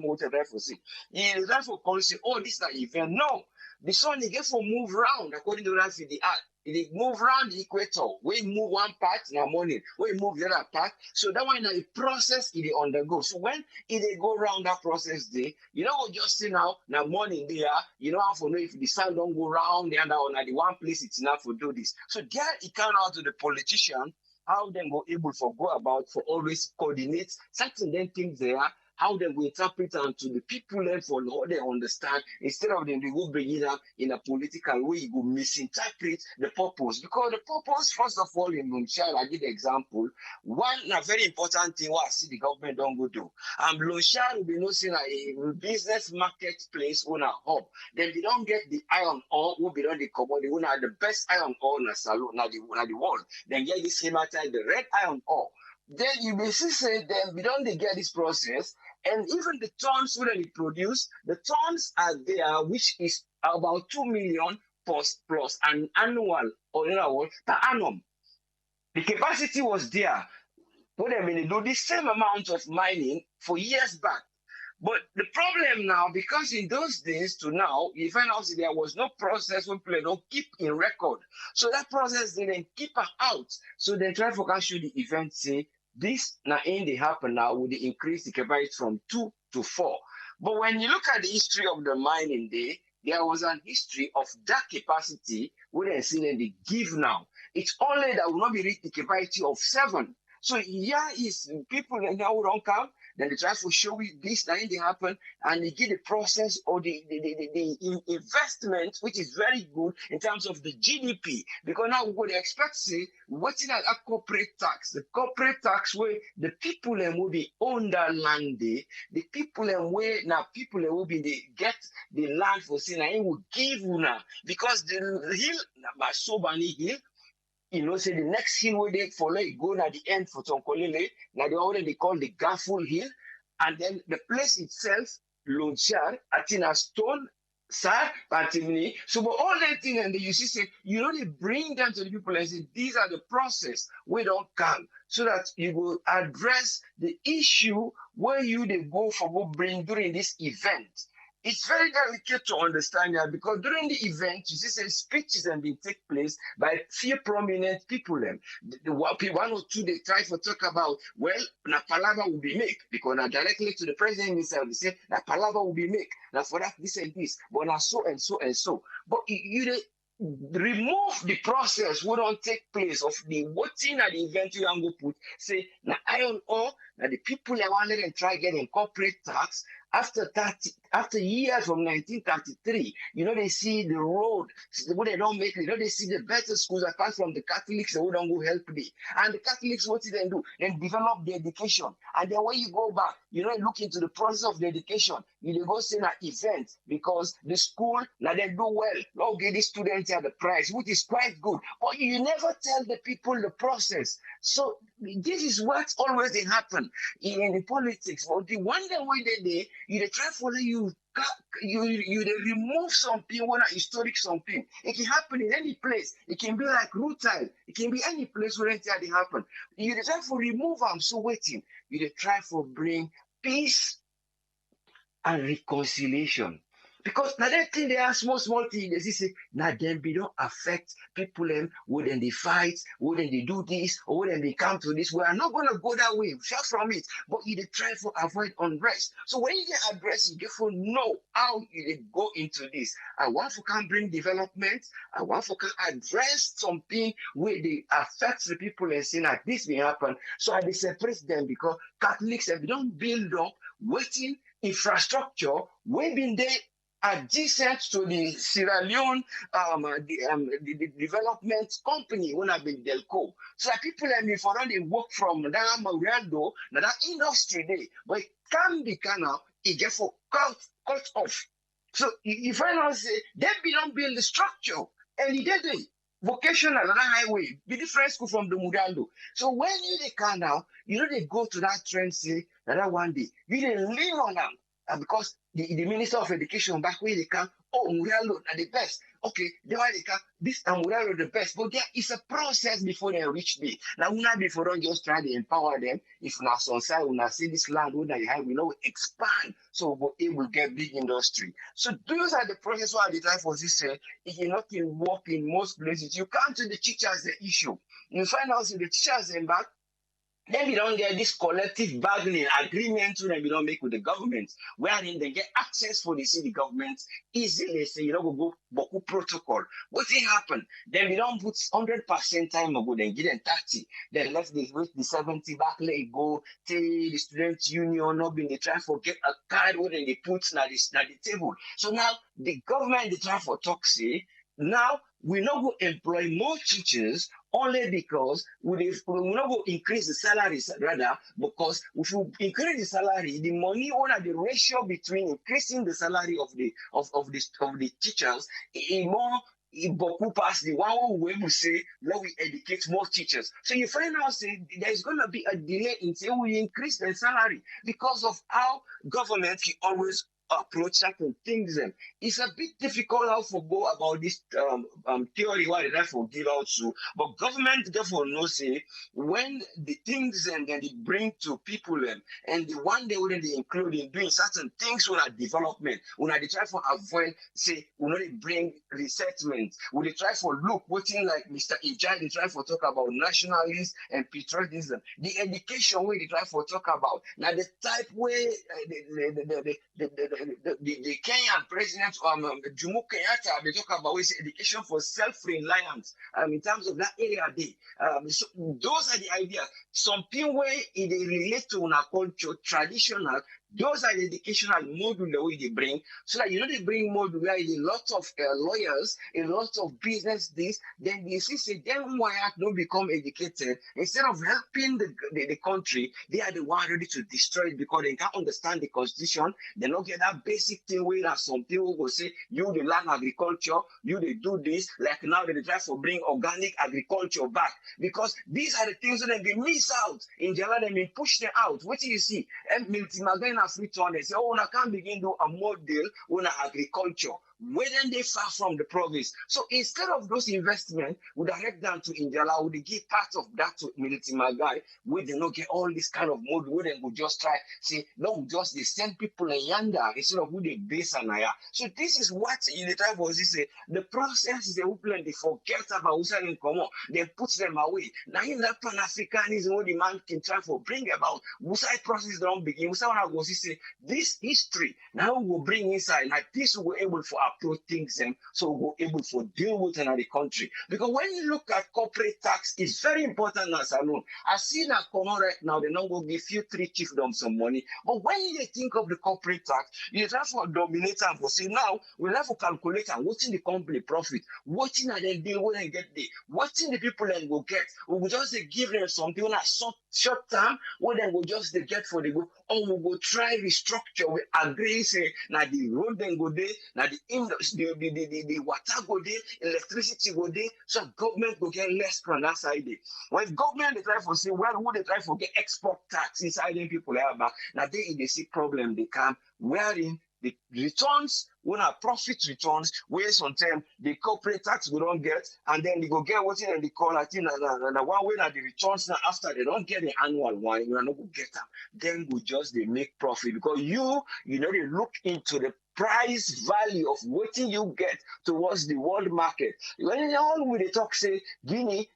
what they try for see. You dey try for call say, oh, this is an event. No, the sun get for move round according to that the earth. It move around the equator. We move one part in the morning, we move the other part. So that one in a process it undergo. So when it go around that process day, you know just see now morning there, you know how to know if the sun don't go round the other one at the one place it's enough to do this. So there it come out to the politician how they go able to go about for always coordinate certain then things there how they will interpret them to the people then for how they understand instead of them they will bring it up in a political way, you go misinterpret the purpose. Because the purpose, first of all, in Lunchar, I give the example. One a very important thing what I see the government don't go do. Lunchar will be noticing a business marketplace on a hub. Then they don't get the iron ore, will be on the commodity, one are the best iron ore in the salon, the world. Then get this hematite, the red iron ore. Then you basically say then we don't get this process, and even the tons when they produce, the tons are there, which is about 2 million plus an annual or in other words per annum. The capacity was there. What I mean, they do the same amount of mining for years back. But the problem now, because in those days to now, you find out there was no process when people don't keep in record. So that process didn't keep her out. So they try to show the event say this now in the happen now would increase the capacity from 2 to 4. But when you look at the history of the mining day, there was an history of that capacity we didn't see in the give now. It's only that will not be reached the capacity of 7. So here is people that now don't come. Then they try to show you this thing they happen, and they give the process or the investment, which is very good in terms of the GDP. Because now what they expect to see, what's in a corporate tax? The corporate tax where the people will be on the land, the people where now people will be they get the land for saying I will give you now because the hill, Sobani Hill. You know, say the next hill where they follow, you go at the end for Tonkolele, now the one they call the Gafful Hill, and then the place itself, Lonchar, Atina Stone, Sir, Patimni. So, but all that thing, and you see, say, you know, they bring them to the people and say, these are the process we don't come, so that you will address the issue where you they go for go bring during this event. It's very delicate to understand that because during the event, you see, say speeches and they take place by few prominent people. The one or two they try to talk about, well, na palava will be made because now directly to the president himself, they say na palava will be made. Now for that, this and this, but now so and so and so. But you remove the process we don't take place of the voting at the event you go put say na iron ore now the people that want to try getting corporate tax after years from 1933, you know, they see the road, what they don't make it, you know, they see the better schools apart from the Catholics, they don't go help me. And the Catholics, what did they do? Then develop the education. And then when you go back, you know, look into the process of the education, you go see an event because the school, now they do well, now get the students at the price, which is quite good. But you never tell the people the process. So this is what always they happen in politics. But the one way they you try to follow you remove something when a historic something. It can happen in any place. It can be like Rutile. It can be any place where it happen. You try to remove them, so waiting. You try to bring peace and reconciliation. Because now that thing they are small things, they say, now them be don't affect people wouldn't they fight, wouldn't they do this, or wouldn't they come to this. We are not gonna go that way, far from it. But you try to avoid unrest. So when you get addressed, you get to know how you go into this. I want to can bring development, I want to can address something where they affect the people and say that this may happen. So I separate them because Catholics have don't build up waiting infrastructure, we been there adjacent to the Sierra Leone the development company when I've been Delco. So that people like me for they work from that Mariando, that industry there, but it can be kind of it get for cut off. So you find out say they don't build the structure and it did it. Vocational and highway, be different school from the Murialdo. So when you they can now, you know they go to that trend say that one day, you they lean on them. because the Minister of Education back where they come, oh, Muralo are the best. Okay, they why they come, this and Muralo the best. But there is a process before they reach me. Now, una before don't just try to empower them. If na some side, una see this land, una you have, we know expand. So we'll able to get big industry. So those are the process why the time for this say, if you not in work in most places, you come to the teachers the issue. You find out the teachers in back. Then we don't get this collective bargaining agreement when we don't make with the government, wherein they get access for the city government easily. Say you don't go Boku protocol. What thing happen? Then we don't put 100% time ago, then give them 30. Then left the 70 back, let it go. Till the student union not being they try to get a card where they put na the table. So now the government they try for talk say now we not go employ more teachers only because we not go increase the salaries rather because if you increase the salary, the money or the ratio between increasing the salary of the teachers is more Boku pass the one way we say let we educate more teachers. So you find out say there's gonna be a delay until we increase the salary because of how government can always approach certain things. And it's a bit difficult how to go about this theory what they therefore give out to, but government therefore knows say when the things and then they bring to people and the one they wouldn't include in doing certain things with our development, when they try to avoid say when they bring resettlement, when they try to look what in like Mr. Ijai they try to talk about nationalism and patriotism, the education way they try to talk about now the type way the Kenyan president Jomo Kenyatta they talk about is education for self-reliance in terms of that area there. So those are the ideas. Something where it relate to our culture, traditional. Those are the educational module the way they bring, so that they bring module where a lot of lawyers, a lot of business this, then they see say then why not become educated instead of helping the country, they are the one ready to destroy it because they can't understand the constitution, they don't get that basic thing where that some people will say you the land agriculture, you they do this, like now they try to bring organic agriculture back because these are the things that they miss out in Jala, they may push them out. What do you see? And Miltimagana free turn, they say, oh, I can't begin to do a model on agriculture. Where then they far from the province. So instead of those investments, we direct them to Indiala, would give part of that to Military Magai, where they not get all this kind of mode, where they would just try, say, no, just they send people in Yanda instead of who they base and Naya. So this is what in the time was this the process is the open, they forget about who's in common, they put them away. Now in that Pan-Africanism, what the man can try for bring about, Wusai process don't begin. Wusai was say this history now we'll bring inside, like this we're able for approach things and so we're able to deal with another country. Because when you look at corporate tax, it's very important as I know. I see that Kono right now, they don't go give you 3 chiefdoms some money. But when you think of the corporate tax, you have to dominate and for say now we'll have to calculate and what's in the company profit, what's in the deal when they get there, what's in the people then will get. We will just give them something on a short term, what then will just they get for the go, or we will try restructure. We agree say now the road then go there, now the the water go there, electricity go there, so government will get less from that side there. When government they try for say, well, who they try for get export tax inside them people are back. Now they see problem they come wherein the returns, when our profit returns, where sometimes the corporate tax we don't get, and then they go get what they call, I think, the one way that the returns now after they don't get the annual one, you are not going to get them. Then we just they make profit because they look into the price value of what you get towards the world market. When all we talk say Guinea.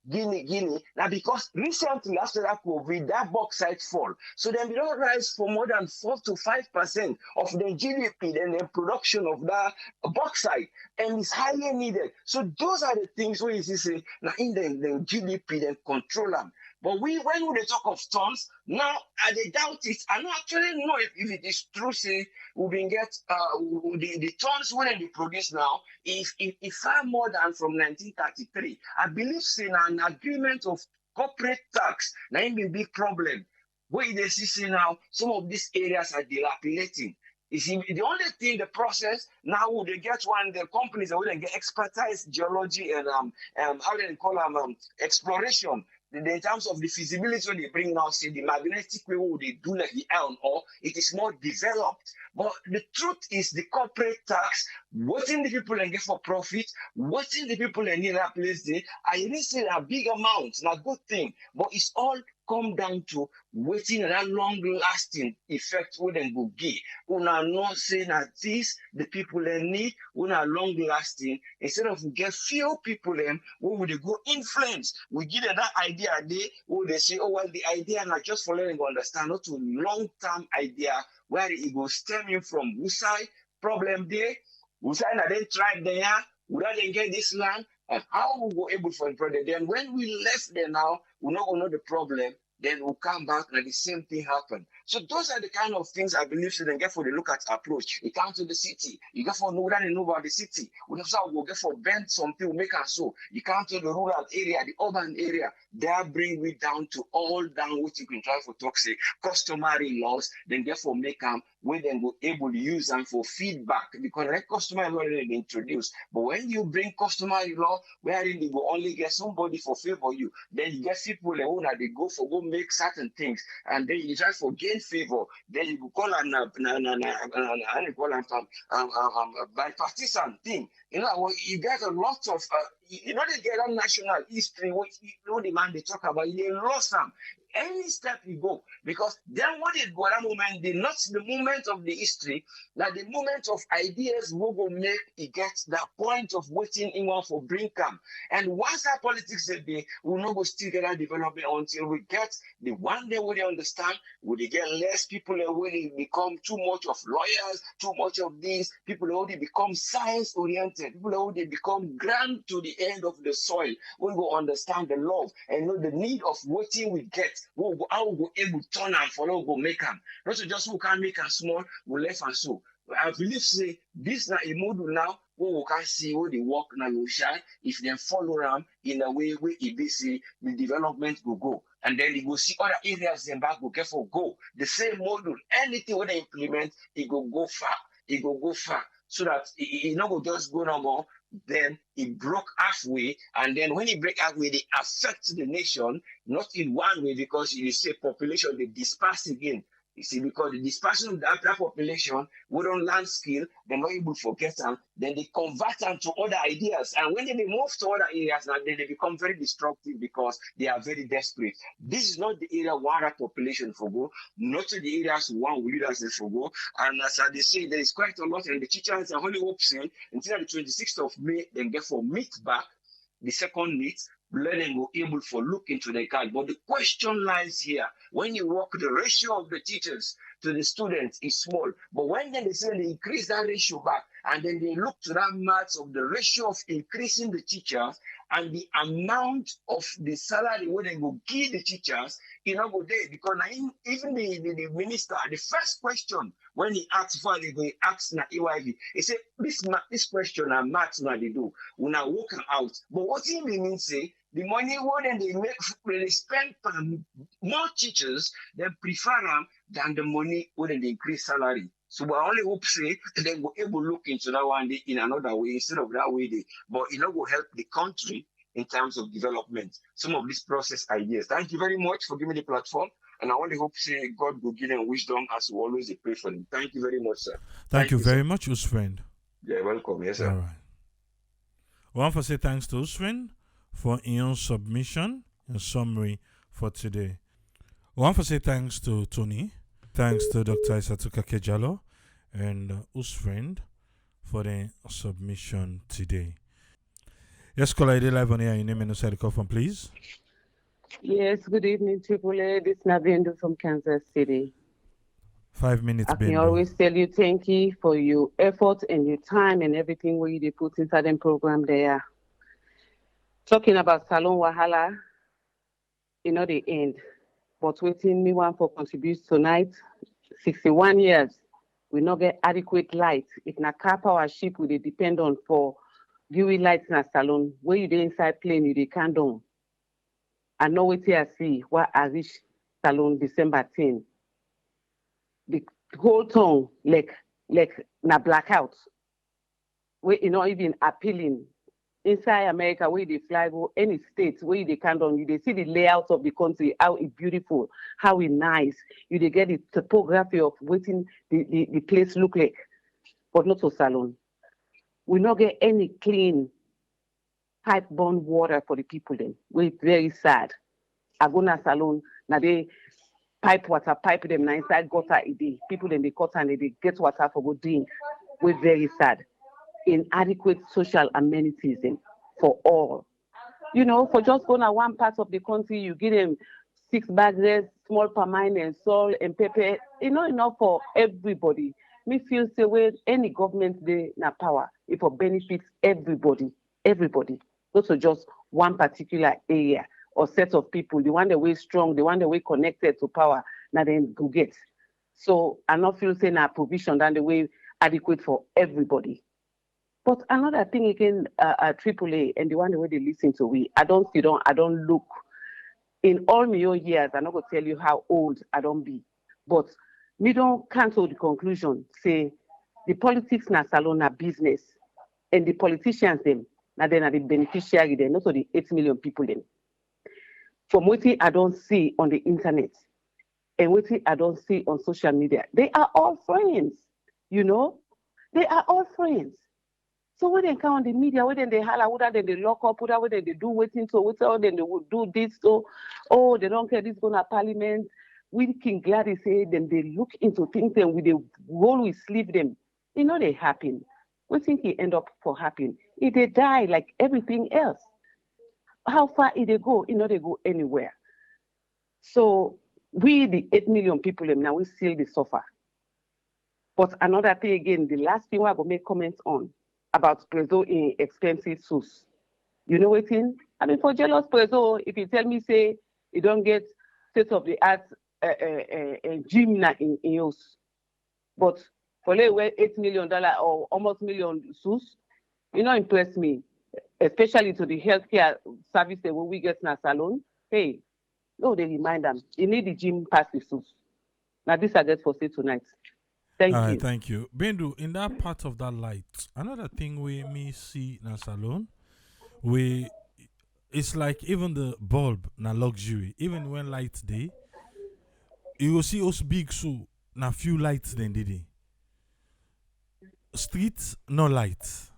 Now because recently after that COVID, that bauxite fall. So then we don't rise for more than 4 to 5% of the GDP, then the production of that bauxite, and it's highly needed. So those are the things where you say now in the GDP then control them. But when we talk of tons, now I doubt it. I don't actually know if it is true, say, we can get the tons when they produce now, if far more than from 1933. I believe, say, an agreement of corporate tax, now it be big problem. Where they see now, some of these areas are dilapidating. You see, the only thing, the process, now they get one, the companies that will get expertise, geology, and how do they call them, exploration. in terms of the feasibility when they bring now, say the magnetic way what they do like the iron ore, it is more developed. But the truth is the corporate tax, whatting the people and get for profit, whatting the people and need that place there, I really say a big amount, not good thing, but it's all come down to waiting that long lasting effect when they go give. Una not saying that this the people they need, una long lasting, instead of get few people them who would they go influence. We give them that idea they who they say, oh well, the idea not just for letting go understand, not to long-term idea where it go stemming from Usai problem there. Usai na then tribe there, would then get this land, and how we go able for the project. Then when we left there now, we not gonna know the problem. Then we'll come back and the same thing happen. So those are the kind of things I believe so then get for the look at approach. You come to the city, you get for know that you know about the city. We have to get for bend something, make us so. You come to the rural area, the urban area, there bring we down to all down what you can try for toxic customary laws, then therefore make them where then go able to use them for feedback because like customary law already introduced. But when you bring customary law, wherein you go only get somebody for favor you, then you get people that they go for go make certain things, and then you try for gain favor. Then you call an bipartisan thing. You know, you get a lot of you know they get a national history, which you know the man they talk about, they lost them. Any step you go, because then what it go that moment, not the moment of the history, like the moment of ideas we go make it gets that point of waiting in one for bring come. And once that politics be, we'll not go still get that development until we get the one day where they understand, will they get less people that will become too much of lawyers, too much of these, people who they become science oriented, people who they become grand to the end of the soil, we will understand the love and know the need of waiting we get. How we go able to turn and follow, go make them. Not just who can make them small, we left and so. I believe say this now a model now where we can see how they work now you shine if they follow them in a way where it be say the development will go. And then you go see other areas then back go careful go. The same model, anything when they implement, it go far. It go far. So that it not go just go no more. Then it broke halfway, and then when it break halfway, they affect the nation, not in one way, because you say population, they disperse again. You see, because the dispersion of that population, we don't learn skill, they're not able to forget them, then they convert them to other ideas. And when they move to other areas, now then they become very destructive because they are very desperate. This is not the area where that population for go, not to the areas one leaders for go. And as they say, there is quite a lot, and the teachers are only hoping until the 26th of May, then get for meet back, the second meet, learning will able for look into the card. But the question lies here. When you work, the ratio of the teachers to the students is small. But when then they say they increase that ratio back, and then they look to that maths of the ratio of increasing the teachers and the amount of the salary when they go give the teachers, you know, go there. Because even the minister, the first question when he asked for they go ask na EYV, he said, this question and maths now they do, when I work out. But what he means say, the money when they make, when they spend more teachers, they prefer them than the money when they increase salary. So I only hope say they will able to look into that one day in another way instead of that way. But it will help the country in terms of development. Some of these process ideas. Thank you very much for giving me the platform. And I only hope say God will give them wisdom as we always pray for them. Thank you very much, sir. Thank you very much, Usfriend. Yeah, welcome. Yes, sir. All right. I want to say thanks to Usfriend for your submission and summary for today. I want to say thanks to Tony. Thanks to Dr. Isatuka Kejalo and Usfriend for the submission today. Yes, caller, I did live on air. Your name and inside the call from, please. Yes, good evening, Triple A. This is Naviendo from Kansas City. 5 minutes, I can always tell you thank you for your effort and your time and everything where you put inside the program there. Talking about Salon Wahala, you know the end. But waiting me one for contribute tonight, 61 years, we not get adequate light. If na car power ship we depend on for viewing lights in a salon, where you dey inside plane, you dey can't on. I know what I see, what I reach salon December 10. The whole town like na blackout. We not even appealing inside America, where they fly go any state, where they can on you, they see the layout of the country, how it's beautiful, how it's nice. You they get the topography of waiting the place look like, but not so salon. We not get any clean pipe-borne water for the people then. We're very sad. I go na salon, now they pipe water, pipe them now inside gutter a day. People then they cut and they get water for go drink. We're very sad. Inadequate social amenities for all. You know, for just going to one part of the country, you give them 6 bags, small palmine and salt and pepper. You know, enough for everybody. Me feel say where any government they na power, it for benefits everybody, everybody. Not so just one particular area or set of people. The one that way strong, the one that way connected to power, now then go get. So I not feel say na provision than the way adequate for everybody. But another thing again, AAA and the one the way they listen to we, I don't look. In all my own years, I'm not gonna tell you how old I don't be, but me don't cancel the conclusion. Say the politics na salon na business, and the politicians them now then are the beneficiary them, not so the 8 million people them. From what I don't see on the internet and what I don't see on social media, they are all friends. You know, they are all friends. So when they come on the media, when they holler, whether they lock up, whether they do waiting, so whether they will do this, so oh they don't care this going to parliament. We King Gladys say then they look into things and we they always leave them. You know they happen. We think he end up for happen. If they die like everything else, how far if they go? You know they go anywhere. So we the 8 million people now we still they suffer. But another thing again, the last thing I go make comments on about Prezo in expensive suits. You know what in? I mean, for jealous Prezo, if you tell me, say, you don't get state of the art gym in use, but for like $8 million or almost million suits, you know, impress me, especially to the healthcare service that we get in a salon. Hey, no, they remind them, you need the gym pass the suits. Now, this I get for say tonight. Thank All right, you. thank you. Bendu, in that part of that light, another thing we me see in a salon, we it's like even the bulb na luxury. Even when lights day, you will see us big so na few lights then did it. Streets no lights.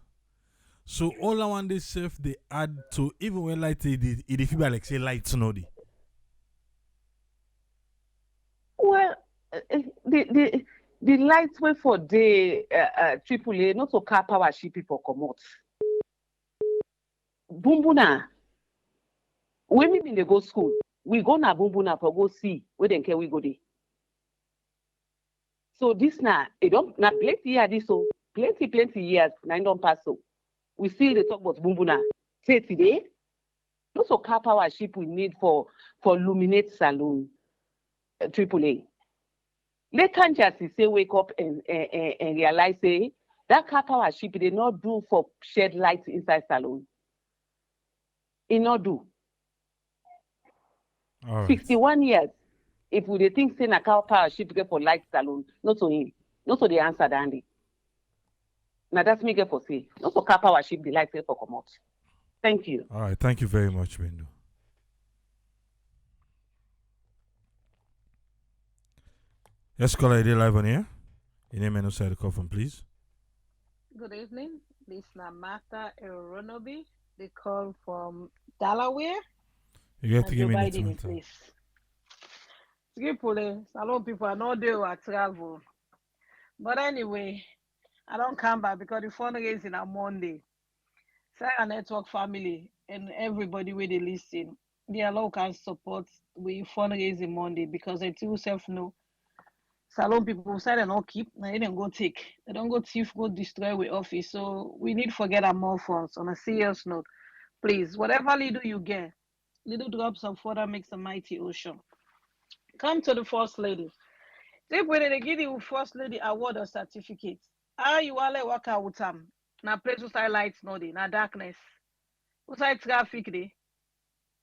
So all I want they self they add to even when light it feel like say lights no dey. Well, the lights way for the AAA, not so car power ship people come out. Bumbuna, when we been they go school, we go na Bumbuna for go see where then can we go there. So this now, it don't na plenty years this so plenty years, nine don't pass so. We still they talk about Bumbuna. Say today, not so car power ship we need for Luminate Saloon, AAA. They can't just say wake up and realize say that car power ship they not do for shed lights inside salon. It not do. All right. 61 years. If we they think say na car power ship get for light salon, not to him, not to the answer Dandy. Now that's me get for say, not for car power ship the light get for come out. Thank you. All right, thank you very much, Bendu. Yes, caller, ID live on here. Your name and outside the call from, please. Good evening. This is Martha Eronobi. They call from Delaware. You get to And give Joe me Biden the in time. place. Tripoli, salon people are not there at travel. But anyway, I don't come back because the fundraising on Monday. Sarah Network family and everybody where they listen, they allow can support with fundraising Monday because they too self know. Salon people say they don't keep, they don't go take. They don't go thief, go destroy with office. So we need to get more funds on a serious note. Please, whatever little you get, little drops of water makes a mighty ocean. Come to the first lady. Take when they give you first lady award or certificate. How you all work out with them? Na place where lights no day, na darkness. Where traffic day.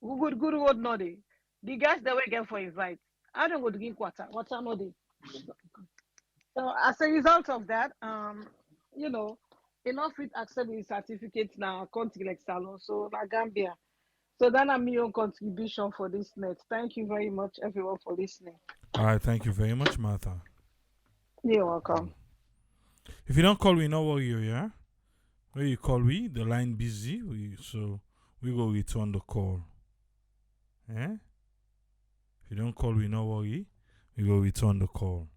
Good road no day. The guys they will get for invite. I don't go to drink water. Water no day. So as a result of that, you know, enough fit accept the certificate now a country like Salon, so na Gambia. So that I'm my own contribution for this net. Thank you very much, everyone, for listening. All right, thank you very much, Martha. You're welcome. If you don't call, we know what you yeah. When you call, the line busy. So we go return the call. Eh? If you don't call, we know what we go return the call.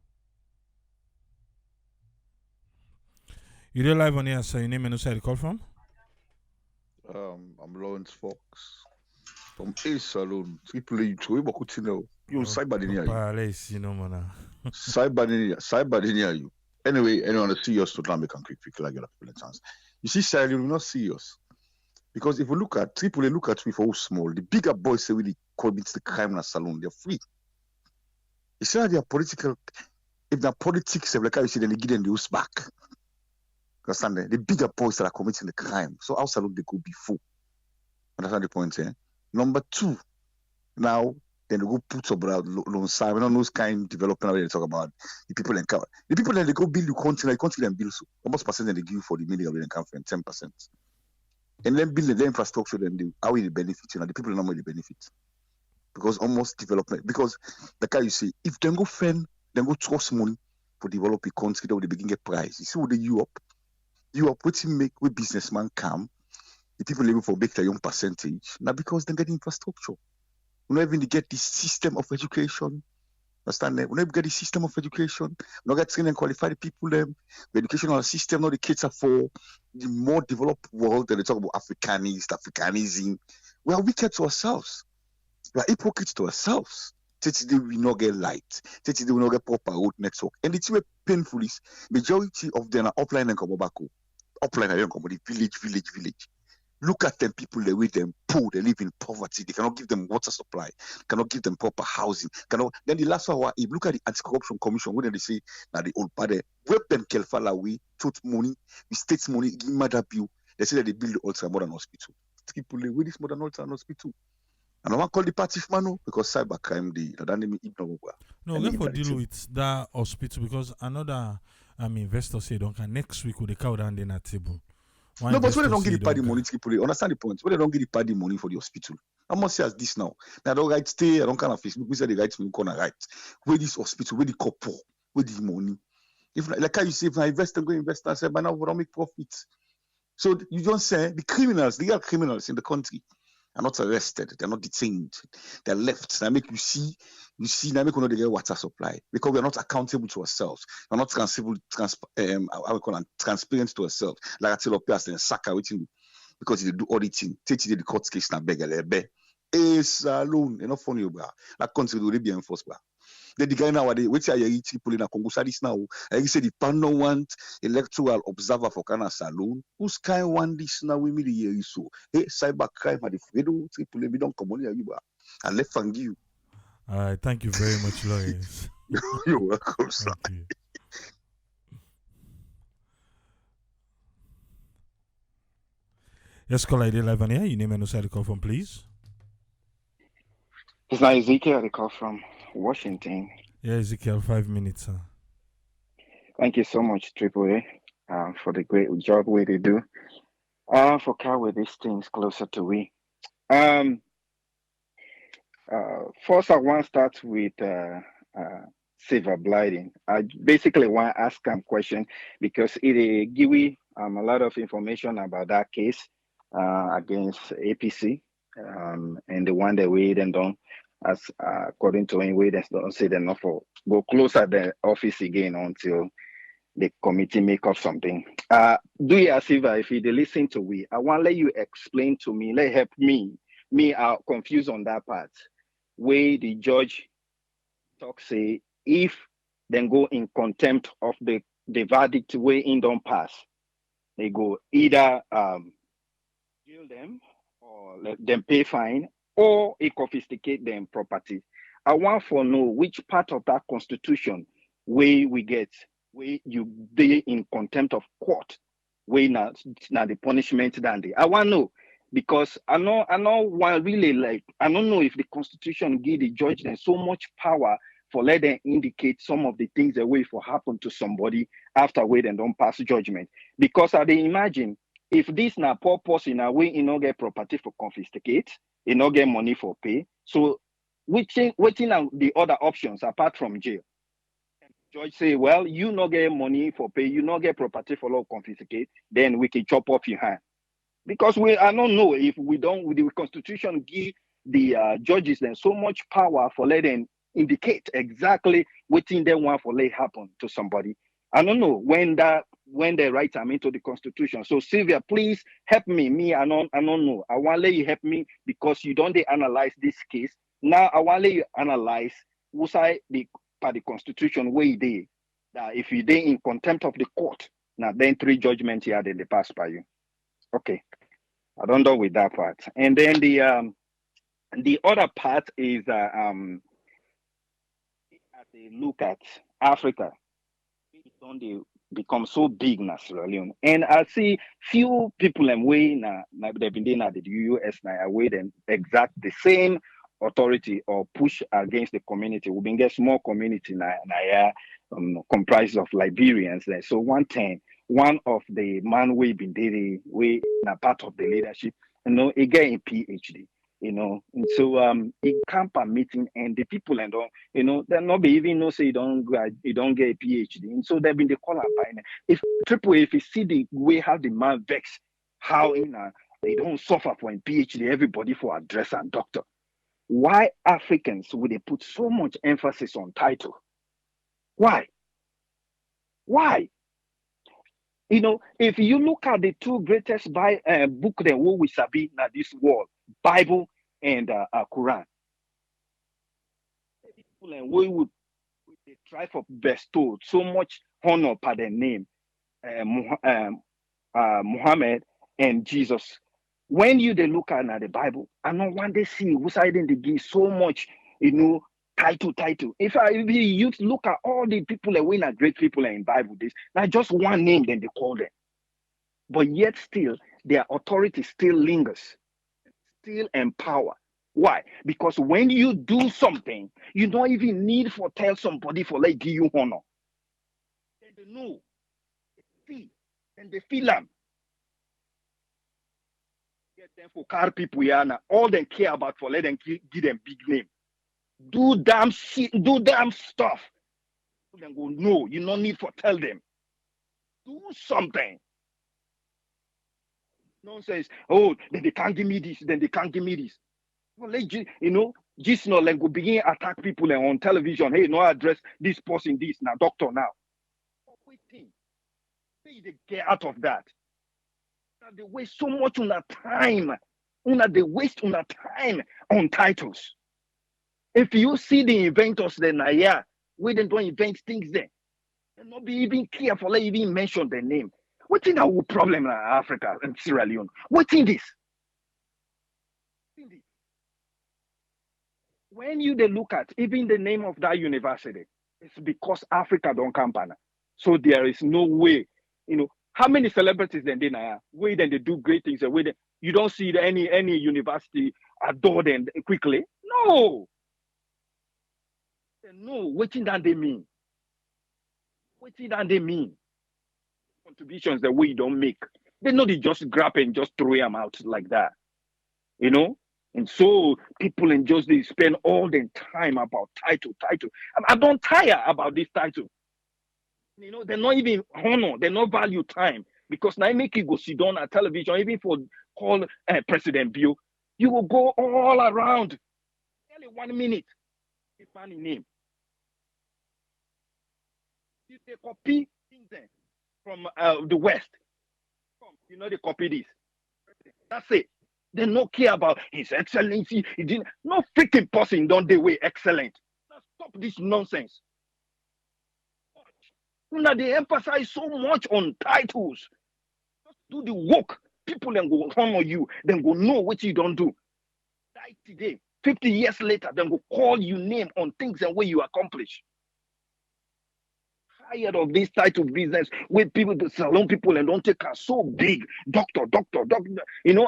You there live on here, so your name and where you call from? I'm Lawrence Fox from A Salon. Triple E. So we could know you cyber near you. Let's you know, man. Cyber near you. Anyway, anyone that see us to make and quick like get a chance. You see, Sally, will not see us. Because if we look at Triple A, look at we for how small. The bigger boys say we commit the crime in a salon, they're free. You see how they are political. If they're politics, like how you see, then they give them the house back. Understand? The bigger boys that are committing the crime. So how salon they could be full. Understand the point, eh? Number two, now then they go put up loan side. We don't know those kind of development where they talk about the people in cover. The people that they go build the country, like country and build so almost percent that they give for the million of the country, 10%. And then build the infrastructure, then how will they benefit? You know, the people normally benefit. Because almost development, because like how you say, if they go fend, then go trust money for develop a country that will begin get price. You see what the Europe, what you make with businessman come, the people living for big young percentage. Now because they get infrastructure. We don't even get the system of education. Understand that? We don't get the system of education. We don't get trained and qualified people. The educational system, not the kids are for the more developed world. And they talk about Africanism. We are wicked to ourselves. We are hypocrites to ourselves. Today we not get light. Today we not get proper road network. And it's very painful is majority of them are upline and come back. Upline and come the village. Look at them people, the way them poor, they live in poverty. They cannot give them water supply, cannot give them proper housing. Then the last one, if you look at the Anti-Corruption Commission, when they say that the old party, weapon Kelfala, we took money, the state's money, give mother bill. They say that they build the ultra modern hospital. People live with this modern ultra hospital. And I want to call the party mano because cybercrime, No, we for deal with that hospital because another investor said, okay, next week with the cow down there at table. No, but when they don't give the party money to people, understand the point. When they don't give the party money for the hospital, I must say as this now. Now I don't write stay, I don't kind of Facebook. We say they write me corner right. Where this hospital, where the couple, where the money. If like how you say, if I invest and go invest, I say, but now we don't make profit. So you don't say the criminals, the real criminals in the country are not arrested, they're not detained, they're left. Now make you see, now make you know they get water supply because we are not accountable to ourselves. We're not transparent to ourselves. Like I tell our past and Saka waiting because they do auditing. Take the court case na beg. Alone, enough funny, bro. That country will be enforced, bro. Then the guy nowadays, which are you people in a Congo this now? I say the panel want electoral observer for Kana Salon. Who's kind want this now? We meet the so. Hey, cybercrime at the Fredo, triple we don't come on here, bro. And left and you. All right, thank you very much, Lawrence. You're welcome, sir. Thank you. Yes, call ID live on here. Your name and where you call from, please. It's not Ezekiel. I call from Washington. Yeah, Ezekiel, 5 minutes, sir. Thank you so much, Triple A, for the great job we do. For carry these things closer to we. First, I want to start with silver blighting. I basically want to ask a question because it give me a lot of information about that case against APC and the one that we then done as according to any way that's don't say they're not for go closer the office again until the committee make up something. Do you as if you listen to we, I want to let you explain to me, let help me are confused on that part. Where the judge talk say if then go in contempt of the verdict way in don't pass, they go either jail them or let them pay fine or confiscate them property. I want to know which part of that constitution where we get where you be in contempt of court, where now the punishment than the. I want to know because I know one really like I don't know if the constitution give the judge them so much power for let them indicate some of the things that way for happen to somebody after wait and don't pass judgment. Because I dey imagine if this na poor person a way he no get property for confiscate, he no get money for pay. So waiting on the other options apart from jail. Judge say, well, you no get money for pay, you no get property for law confiscate, then we can chop off your hand. Because I don't know if we don't, with the constitution give the judges then so much power for letting indicate exactly what thing they want for let happen to somebody. I don't know when they write them into the constitution. So Sylvia, please help me. I don't know. I want to let you help me because you don't analyze this case. Now I want to let you analyze what's the constitution way they that if you they in contempt of the court, now then 3 judgments here then they pass by you. Okay. I don't know with that part. And then the other part is as they look at Africa, don't they become so big now, Sierra Leone. And I see few people and way now they've been doing at the US now away them exact the same authority or push against the community. We've been get small community now comprised of Liberians there. So one of the man we been dating, we na part of the leadership, he get a PhD, and so it camp a meeting and the people and all, they're not be even know say you don't get a PhD. And so they've been the call by if you see the way how the man vex, how they don't suffer for a PhD, everybody for address and doctor. Why Africans would they put so much emphasis on title? Why? If you look at the 2 greatest book that we sabi in this world, Bible and Quran, people and we would they try for bestow so much honor by their name, Muhammad and Jesus. When they look at the Bible, I know one they see who's hiding they give so much, title. If you look at all the people that win are great people in Bible, this not just one name, then they call them. But yet still, their authority still lingers, still empower. Why? Because when you do something, you don't even need for tell somebody for like give you honor. Then they know, they see, and they feel them. Get them for car people here now. All they care about for let them give them big name. Do damn shit, do damn stuff. Then go, no, you no need for tell them. Do something. Nonsense. Oh, then they can't give me this, then they can't give me this. Well, just not like go begin attack people on television. Hey, no address this person, this now, doctor now. Waiting. They get out of that. They waste so much on that time. They waste on that time on titles. If you see the inventors then we don't invent things then. They not be even careful, like even mention their name. What in our problem in Africa and Sierra Leone? What in this? When they look at even the name of that university, it's because Africa don't come banner. So there is no way, how many celebrities then they now? Way then they do great things. Way you don't see any university adore them quickly. No. What in that they mean? What in that they mean? Contributions the way you don't make. They know they just grab and just throw them out like that. And so people and just they spend all their time about title. I don't tire about this title. They're not even honor, they not value time. Because now I make you go sit down at television, even for call President Bio, you will go all around. Only 1 minute. It's funny name. If they copy things from the West, they copy this. That's it. They don't care about His Excellency. He didn't. No freaking person don't they way excellent. Now stop this nonsense. They emphasize so much on titles. Just do the work. People then go honor you. Then go know what you don't do. Die today. 50 years later, then go call you name on things and what you accomplish. Tired of this title business where people, the salon people, and don't take us so big. Doctor.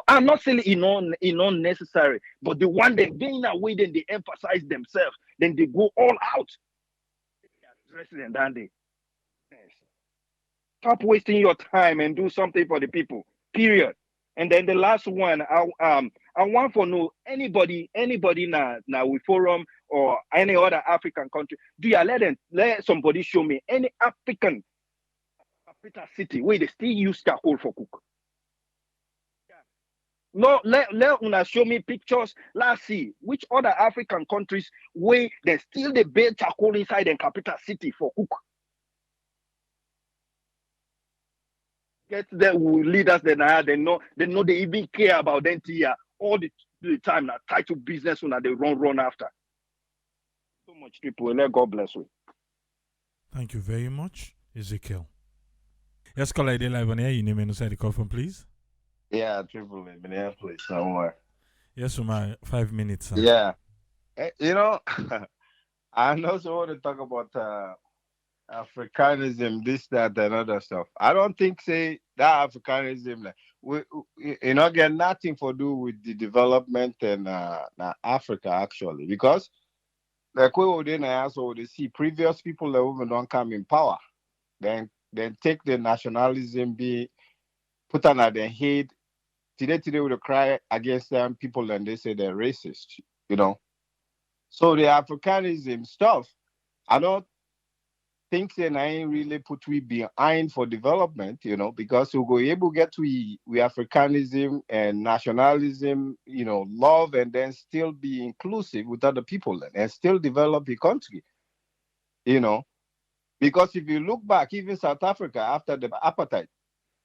I'm not saying it's not necessary, but the one that they in a way, then they emphasize themselves, then they go all out. President Dandy. Yes. Stop wasting your time and do something for the people. Period. And then the last one, I want for no anybody na we forum or any other African country. Do you let somebody show me any African capital city where they still use charcoal for cook? No, let una show me pictures. Let's see which other African countries where they still they build charcoal inside the capital city for cook. Get the leaders they know they even care about them here all the time now tied to business when they run after. So much people. Let God bless you. Thank you very much, Ezekiel. Yes, call ID live on air. You name and inside the call from, please. Yeah, triple Minneapolis somewhere. Yes, my 5 minutes. Sir. Yeah. You know, I also want to talk about Africanism, this, that, and other stuff. I don't think say that Africanism like we you know get nothing for do with the development in Africa actually because like we would in also they see previous people that women don't come in power, then take the nationalism be put under their head. Today would cry against them people and they say they're racist, you know. So the Africanism stuff, I don't think that I ain't really put we behind for development, you know, because we go able to get we Africanism and nationalism, you know, love and then still be inclusive with other people and still develop the country, you know. Because if you look back, even South Africa after the apartheid,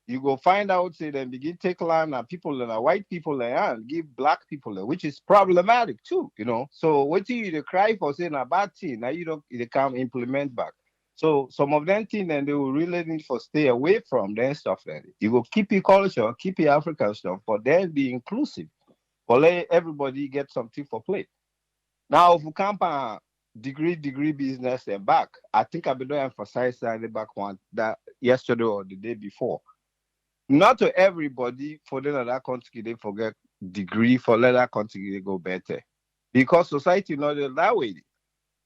you go find out say they begin take land and people and white people and give black people, which is problematic too, you know. So what you they cry for saying a bad thing, now you don't they can't implement back. So some of them things then they will really need for stay away from then stuff then. You go keep your culture, keep your African stuff, but then be inclusive. But let everybody get something for play. Now if we come degree business and back, I think I've been doing emphasize that back one that yesterday or the day before. Not to everybody for them that country they forget degree for let that country they go better. Because society not that way.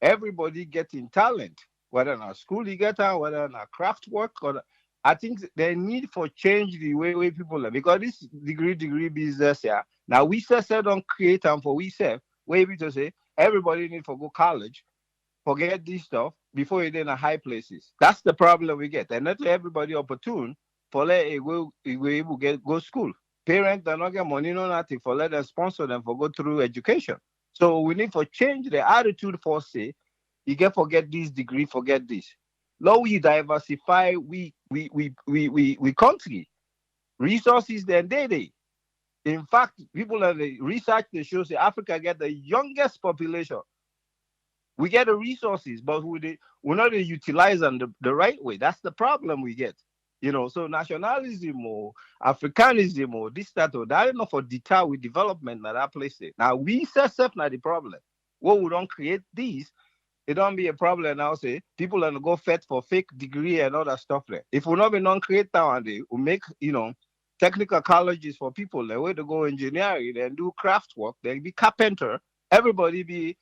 Everybody getting talent, whether in a school you get out, whether in a craft work or I think they need for change the way people are because this degree business yeah. Now we say don't create them for we say where we to say everybody need for go college, forget this stuff before you're in a high places. That's the problem we get. And not everybody opportune for let a go able get go school. Parents do not get money, no nothing for let them sponsor them for go through education. So we need for change the attitude for say, you get forget this degree, forget this. Now we diversify we country resources than they. In fact, people have the research that shows that Africa get the youngest population. We get the resources, but we're not utilize them the right way. That's the problem we get. You know, so nationalism or Africanism or this, that, or that, enough for deter with development at that place. Now, we set up now the problem. What we don't create these, it don't be a problem now, say, people are going to go fed for fake degree and all that stuff there. If we not be non-create nowadays, we make, you know, technical colleges for people, the way to go engineering and do craft work, they be carpenter, everybody be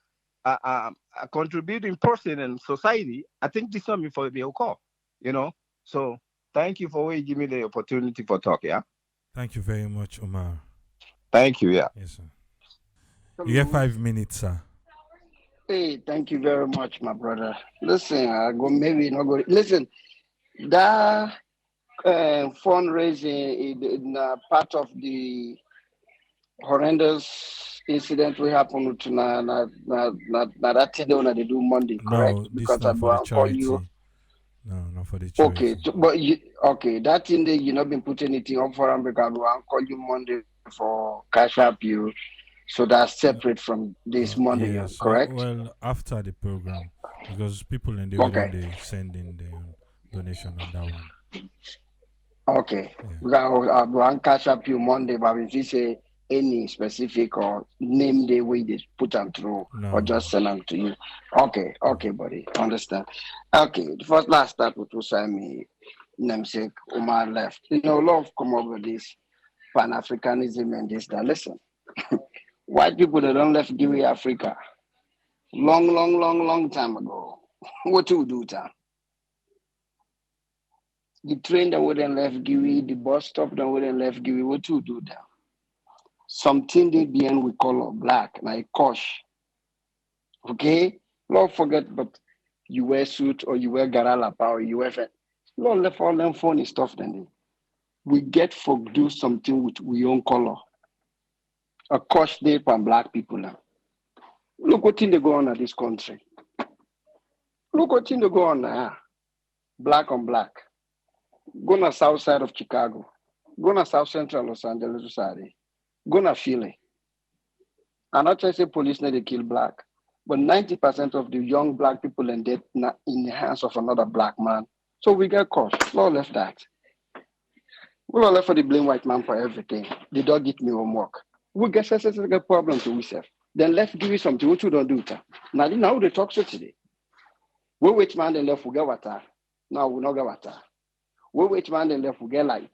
a contributing person in society. I think this is something for the call, you know. So thank you for giving me the opportunity for talk, yeah. Thank you very much, Omar. Thank you, yeah. Yes, sir. You get 5 minutes, sir. Hey, thank you very much, my brother. Listen, I go maybe not go. Listen, that fundraising is part of the horrendous incident we happened to that thing they do Monday, correct? No, this Because I not for the go and call charity. you. No, not for the charity. Okay, but that thing that you not been putting anything up for them because I go and call you Monday for cash up you. So that's separate from this Monday, Yes, correct? well, after the program, because people in the Okay. they send in their donation on that one. Okay. Yeah. Because I'll go and cash up you Monday, but if you say any specific or name the way they put them through No. or just send them to you. Okay, buddy. Understand. Okay, the first last start with Usami namesake Omar left. You know, love come up with this Pan-Africanism and this that. Listen, white people they don't left give Africa long time ago. What to do, ta? The train that wouldn't left Giwi, the bus stop that wouldn't left Giwi, what to do there? Something they behind we color black, like kosh. Okay? Lord forget, but you wear suit or you wear garalapa or you wear Lord left all them funny stuff then. We get for do something with we own color. A kosh day for black people now. Look what thing they go on at this country. Look what thing they go on now. Black on black. Go na south side of Chicago. Go na south central Los Angeles society. Go na Philly. I'm not trying to say police need to kill black, but 90% of the young black people in dead in the hands of another black man. So we get caught. Law left that. We all left for the blame white man for everything. They don't get me homework. We get a problem to ourselves. Then left give you something which we don't do. Now they talk so today. We wait man then left we get water. Now we not get water. We wait man then left we get light.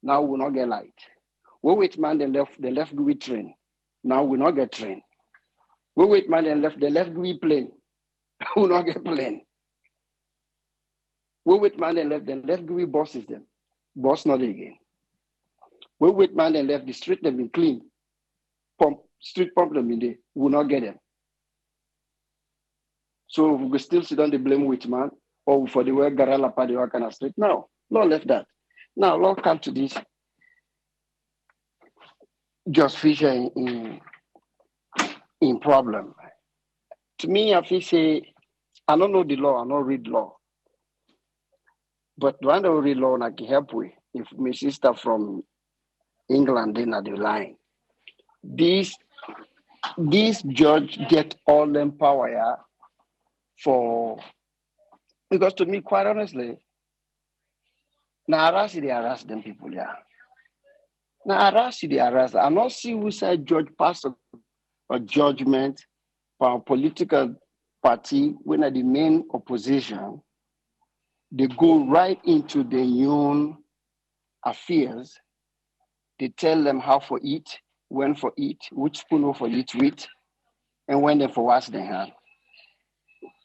Now we not get light. We wait man then left give we train. Now we not get train. We wait man then left give we plane. We not get plane. We wait man then left give we bosses them. Boss not again. We wait man then left the street them been clean. Street pump them in there. We not get them. So we still sit on the blame which man or for the work garala party work kind of street. No, law left that. Now law come to this. Just Fisher in problem. To me, I feel say I don't know the law, I don't read law. But when I read law, I can help with if my sister from England in the line. This judge get all them power, yeah, for because to me, quite honestly, now they harass them people, yeah. Now they harass. I not see who said judge pass a judgment for a political party when at the main opposition, they go right into their own affairs. They tell them how for eat, when for eat, which spoon for eat with, and when they for wash their hand.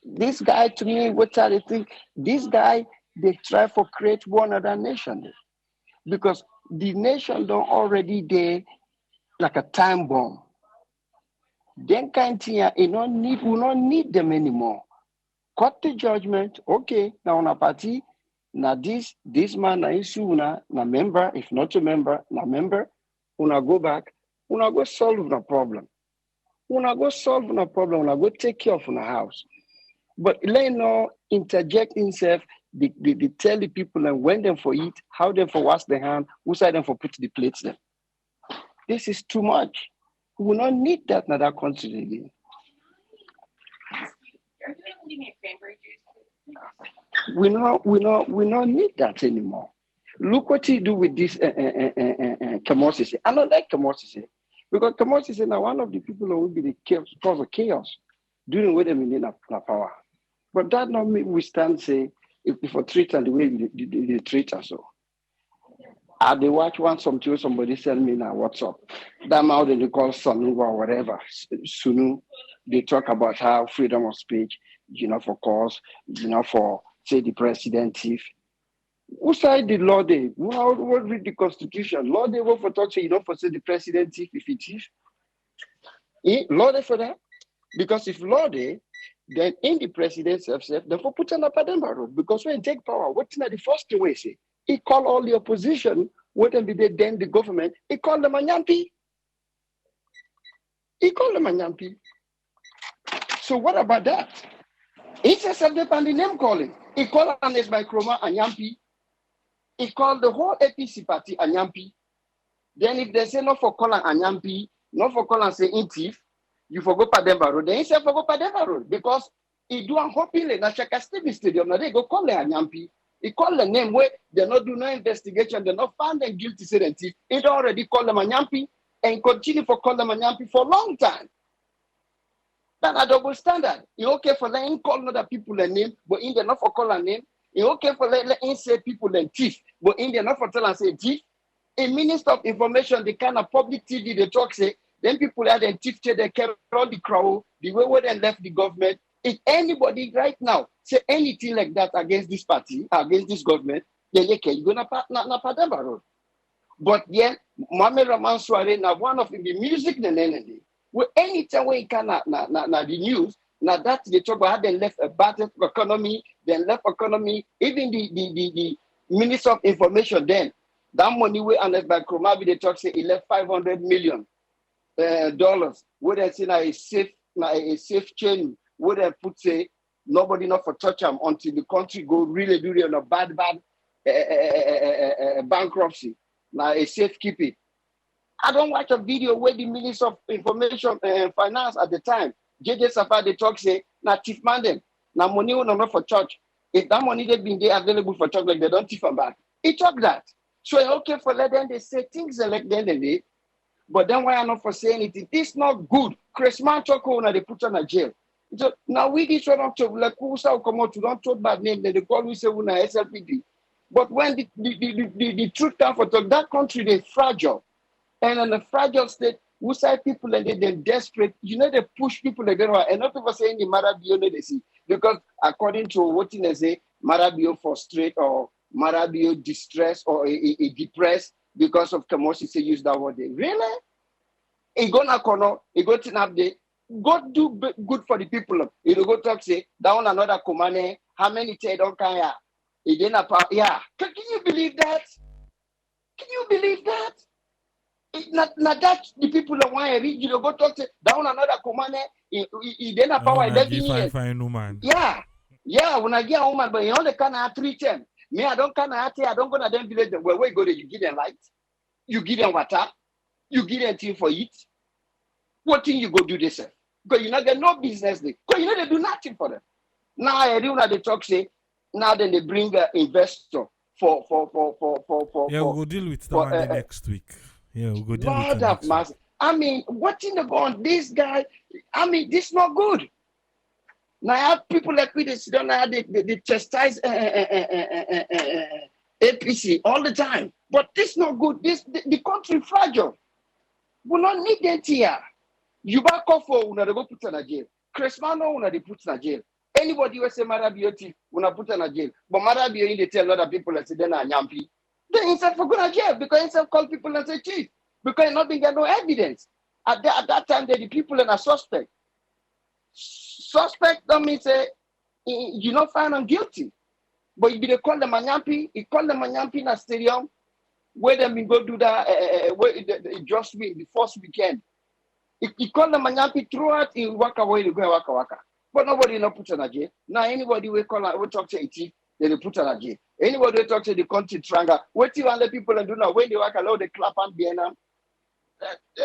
This guy, to me, what I think, this guy, they try for create one other nation. Because the nation don't already there like a time bomb. Then kind thing, we don't need them anymore. Cut the judgment, okay, now on a party, now this man na issue na member, if not a member, na member, una go back, una go solve the problem. Una go solve the problem, una go take care of una house. But let no interject himself, they tell the people and when them for eat, how them for wash their hand, who side them for put the plates there. This is too much. We will not need that in other countries again. We not need that anymore. Look what he do with this Kamosisi. I don't like Kamosisi because Kamosisi is now one of the people who will be the cause of chaos during when they need power. But that not mean we stand say if for treat and the way they treat us so. They watch one something somebody send me now WhatsApp. That now they call Sunu or whatever. Sunu, they talk about how freedom of speech, for cause, for say the president thief. Who side the law day? Who read the constitution? Law day work for talk say for say the president thief if he thief. Law day for that? Because if law day, then in the presidency of self, therefore put an Pademba road. Because when you take power, what's not the first way say? He called all the opposition, whatever they then the government, he called them a nyampi. So what about that? He says self-depend the name calling. He called Anes by Chroma a nyampi. He called the whole APC party a nyampi. Then if they say not for calling a nyampi, not for calling say in thief, you forgot Pademba road. Then he said forgot Pademba road because he do a hoping na Shaka Stadium. Now they go call a nyampi. He called the name where they not do no investigation, they not found them guilty, say them thief. He already called them a nyampi and continue for call them a nyampi for a long time. That's a double standard. It's okay for letting call other people a name, but in the not for call a name. It's okay for letting say people a thief, but in the not for tell and say thief. A minister of information, the kind of public TV they talk say, then people had a thief they carry all the crowd, the way where they left the government. if anybody right now say anything like that against this party, against this government, then they can go na Pademba Road. But yeah, Mohamed Rahman Suare na one of the music the nene. Well, anytime when you can na the news, now that they talk about how they left a bad economy, then left economy, even the Minister of Information then, that money we unless by Kromabi they talk say he left $500 million dollars. Where they say a safe chain, where they put say nobody not for touch them until the country go really do on a bad bankruptcy. Now a safekeeping. I don't watch a video where the Minister of Information and Finance at the time, JJ Safari, they talk say, na thief man them. Now money will not for church. If that money they been there available for church, like they don't thief them back. He talk that. So okay for let them they say things like then they day. But then why I not for say anything? This not good. Chris Man talk on they put on a jail. So now we this one up to like who say come out to don't talk bad name, then they call we say una SLPD. But when the truth comes for talk, that country they fragile. And in a fragile state, we say people and they're desperate. You know, they push people again. And not people saying the Marabio they see. Because according to what they say, Marabio frustrate or Marabio distress or a depressed because of Kamosi say use that word. Really? It go na corner, it go to update. Go do good for the people. You go talk say down another command. How many say don't care? It didn't yeah. Can you believe that? Can you believe that? Not that the people that want to read, you know, go talk to down another commander, he didn't power 11 years. Yeah. Yeah, when I get a woman, but you only can have 3 10. Me, I don't can have I don't go to them village where we go there, you give them light, you give them water, you give them thing for it. What thing you go do this? Because you know get no business there. Because you know they do nothing for them. Now I do not they talk say, now then they bring an investor for yeah, we'll deal with that next week. Yeah, we'll go deal with that next week. I mean, what in the going? This guy, I mean, this is not good. Now I have people like we they sit down now, they chastise APC all the time. But this is not good. The country fragile. We don't need that here. You back off for una they go put in a jail. Cresmano una they put in a jail. Anybody who say Marabio thief, una put in a jail. But Marabio in they tell other people that say they're not nyampi. They instead for going to jail because instead call people and say chief because nothing got no evidence. At that time, the people are suspect. Suspect don't mean say you not find them guilty. But if they call them a nyampi, he call them a nyampi in a stadium where them go do that where just win the first weekend. He call them a nyampi throughout in waka away to go waka. But nobody not put on a jail. Now anybody we call we talk to a chief, then they put on a jail. Anybody who talk to the country triangle, what you want the people and do now when they work allow they clap and behind them.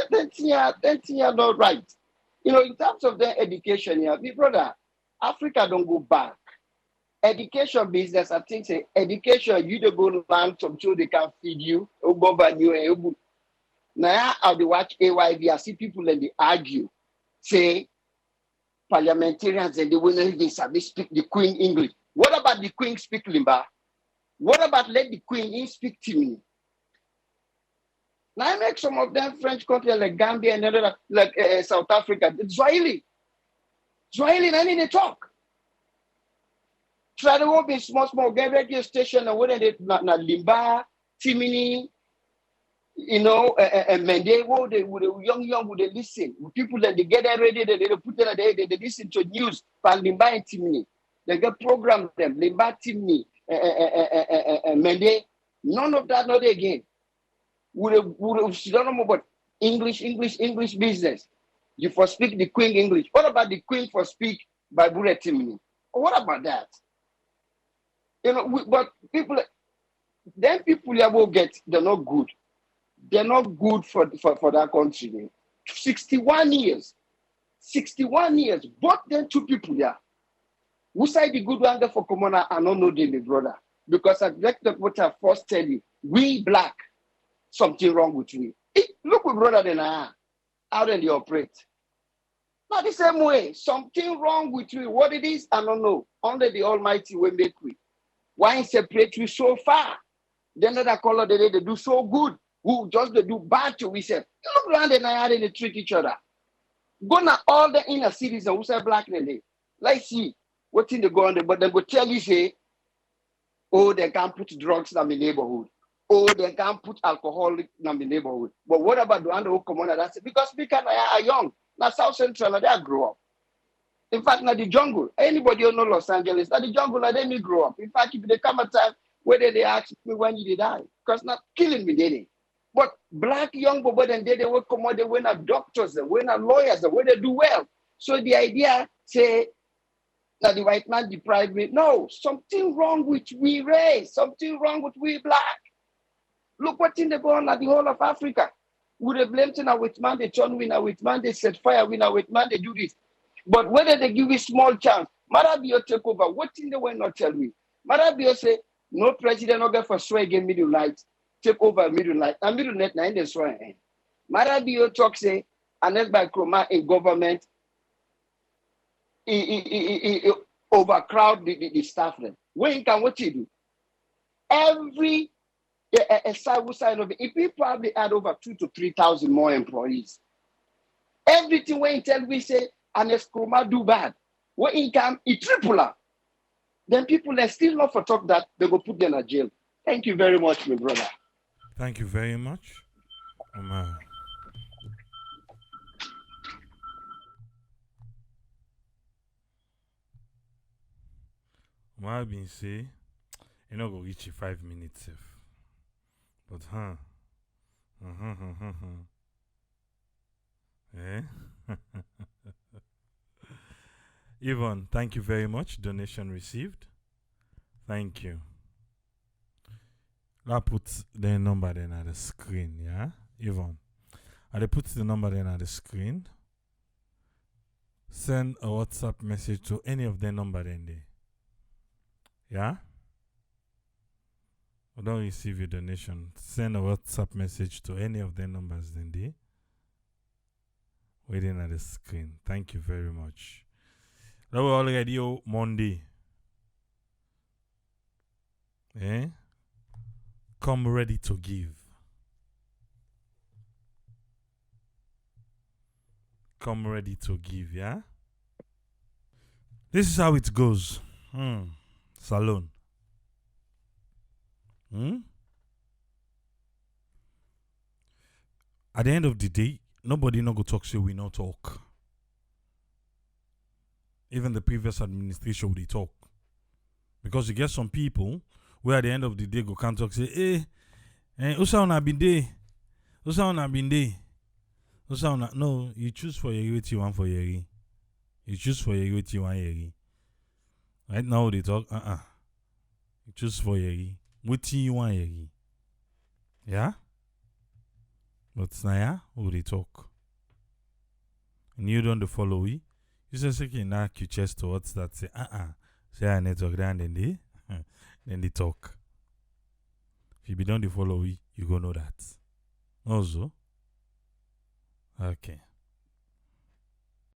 That's not right. You know, in terms of their education, yeah, my brother, Africa don't go back. Education business, I think say education, you don't go learn something they can feed you, or govern you. Now I'll be watch AYV, I see people and they argue, say parliamentarians and they will not even speak the Queen English. What about the Queen speak Limba? What about let the Queen speak to me? Now I make some of them French countries like Gambia and other like South Africa, Swahili, I need to talk. Try to work in small get radio station and whether they na Limba, Timini, you know, and Mende, would the young would they listen? People that they get ready, they put it they listen to news from Limba and Timini. They get program them, Limba, Timini, Mende. None of that, not again. Would don't know about English business. You for speak the Queen English. What about the Queen for speak by Bure Timini? What about that? You know, but people will get, they're not good. They're not good for that country. 61 years. 61 years. Both them two people there. Who say the good one there for Komona and not know them, brother? Because I like what I first tell you. We black, something wrong with we. Look with brother then how they operate. Not the same way. Something wrong with we. What it is, I don't know. Only the Almighty will make we. Why separate we so far? Then another color they do so good. Who just they do bad to we say. Look around and how they treat each other. Go now all the inner cities and who say black they. Let's see what in the go on there, but they will tell you say, oh, they can't put drugs in the neighborhood. Oh, they can't put alcohol in the neighborhood. But what about the one who come on that's it? Because we are young. Now South Central, they grow up. In fact, now the jungle, anybody who know Los Angeles, now the jungle, now they me grow up. In fact, if they come a time where they ask me when you did die, because not killing me, did they? But black young people, then they will come out, they were not doctors, they were not lawyers, they were they do well. So the idea, say, that the white man deprived me. No, something wrong with we race, something wrong with we black. Look what in the go on at the whole of Africa. Would they blame to now with man, they turn winner with man, they set fire winner with man, they do this. But whether they give you small chance, Marabio take over, what in the way not tell me? Marabio say, no president not get for swear again middle light, take over middle light, and middle net nine the swear. Marabio talk say, and then by Chroma in government, he overcrowd the staff then. When can what you do? Every side of it, if we probably add over 2,000 to 3,000 more employees, everything when you tell we say and Escroma do bad, what income it triple up. Then people are still not for talk that they go put them in jail. Thank you very much, my brother. Thank you very much. I've been say, you know, go reach you 5 minutes. But, eh? Yvonne, thank you very much. Donation received. Thank you. I put the number then at the screen, yeah? Yvonne, I put the number then at the screen. Send a WhatsApp message to any of the number then there. Yeah? Or don't receive your donation. Send a WhatsApp message to any of the numbers then there. Waiting at the screen. Thank you very much. That was already Monday. Eh? Come ready to give. Come ready to give, yeah? This is how it goes. Salon. At the end of the day, nobody no go talk, so we no talk. Even the previous administration would talk. Because you get some people where at the end of the day go can't talk, say, Usa una been there. Usa una been there. Usa una. No, you choose for your what you want for your. You choose for your what you want your. Right now they talk, You choose for your. What you want your. Yeah? But now, who they talk? And you don't follow we. You say second knock your chest towards that say say I need to talk then they talk. If you be done the follow we, you go know that. Also. Okay.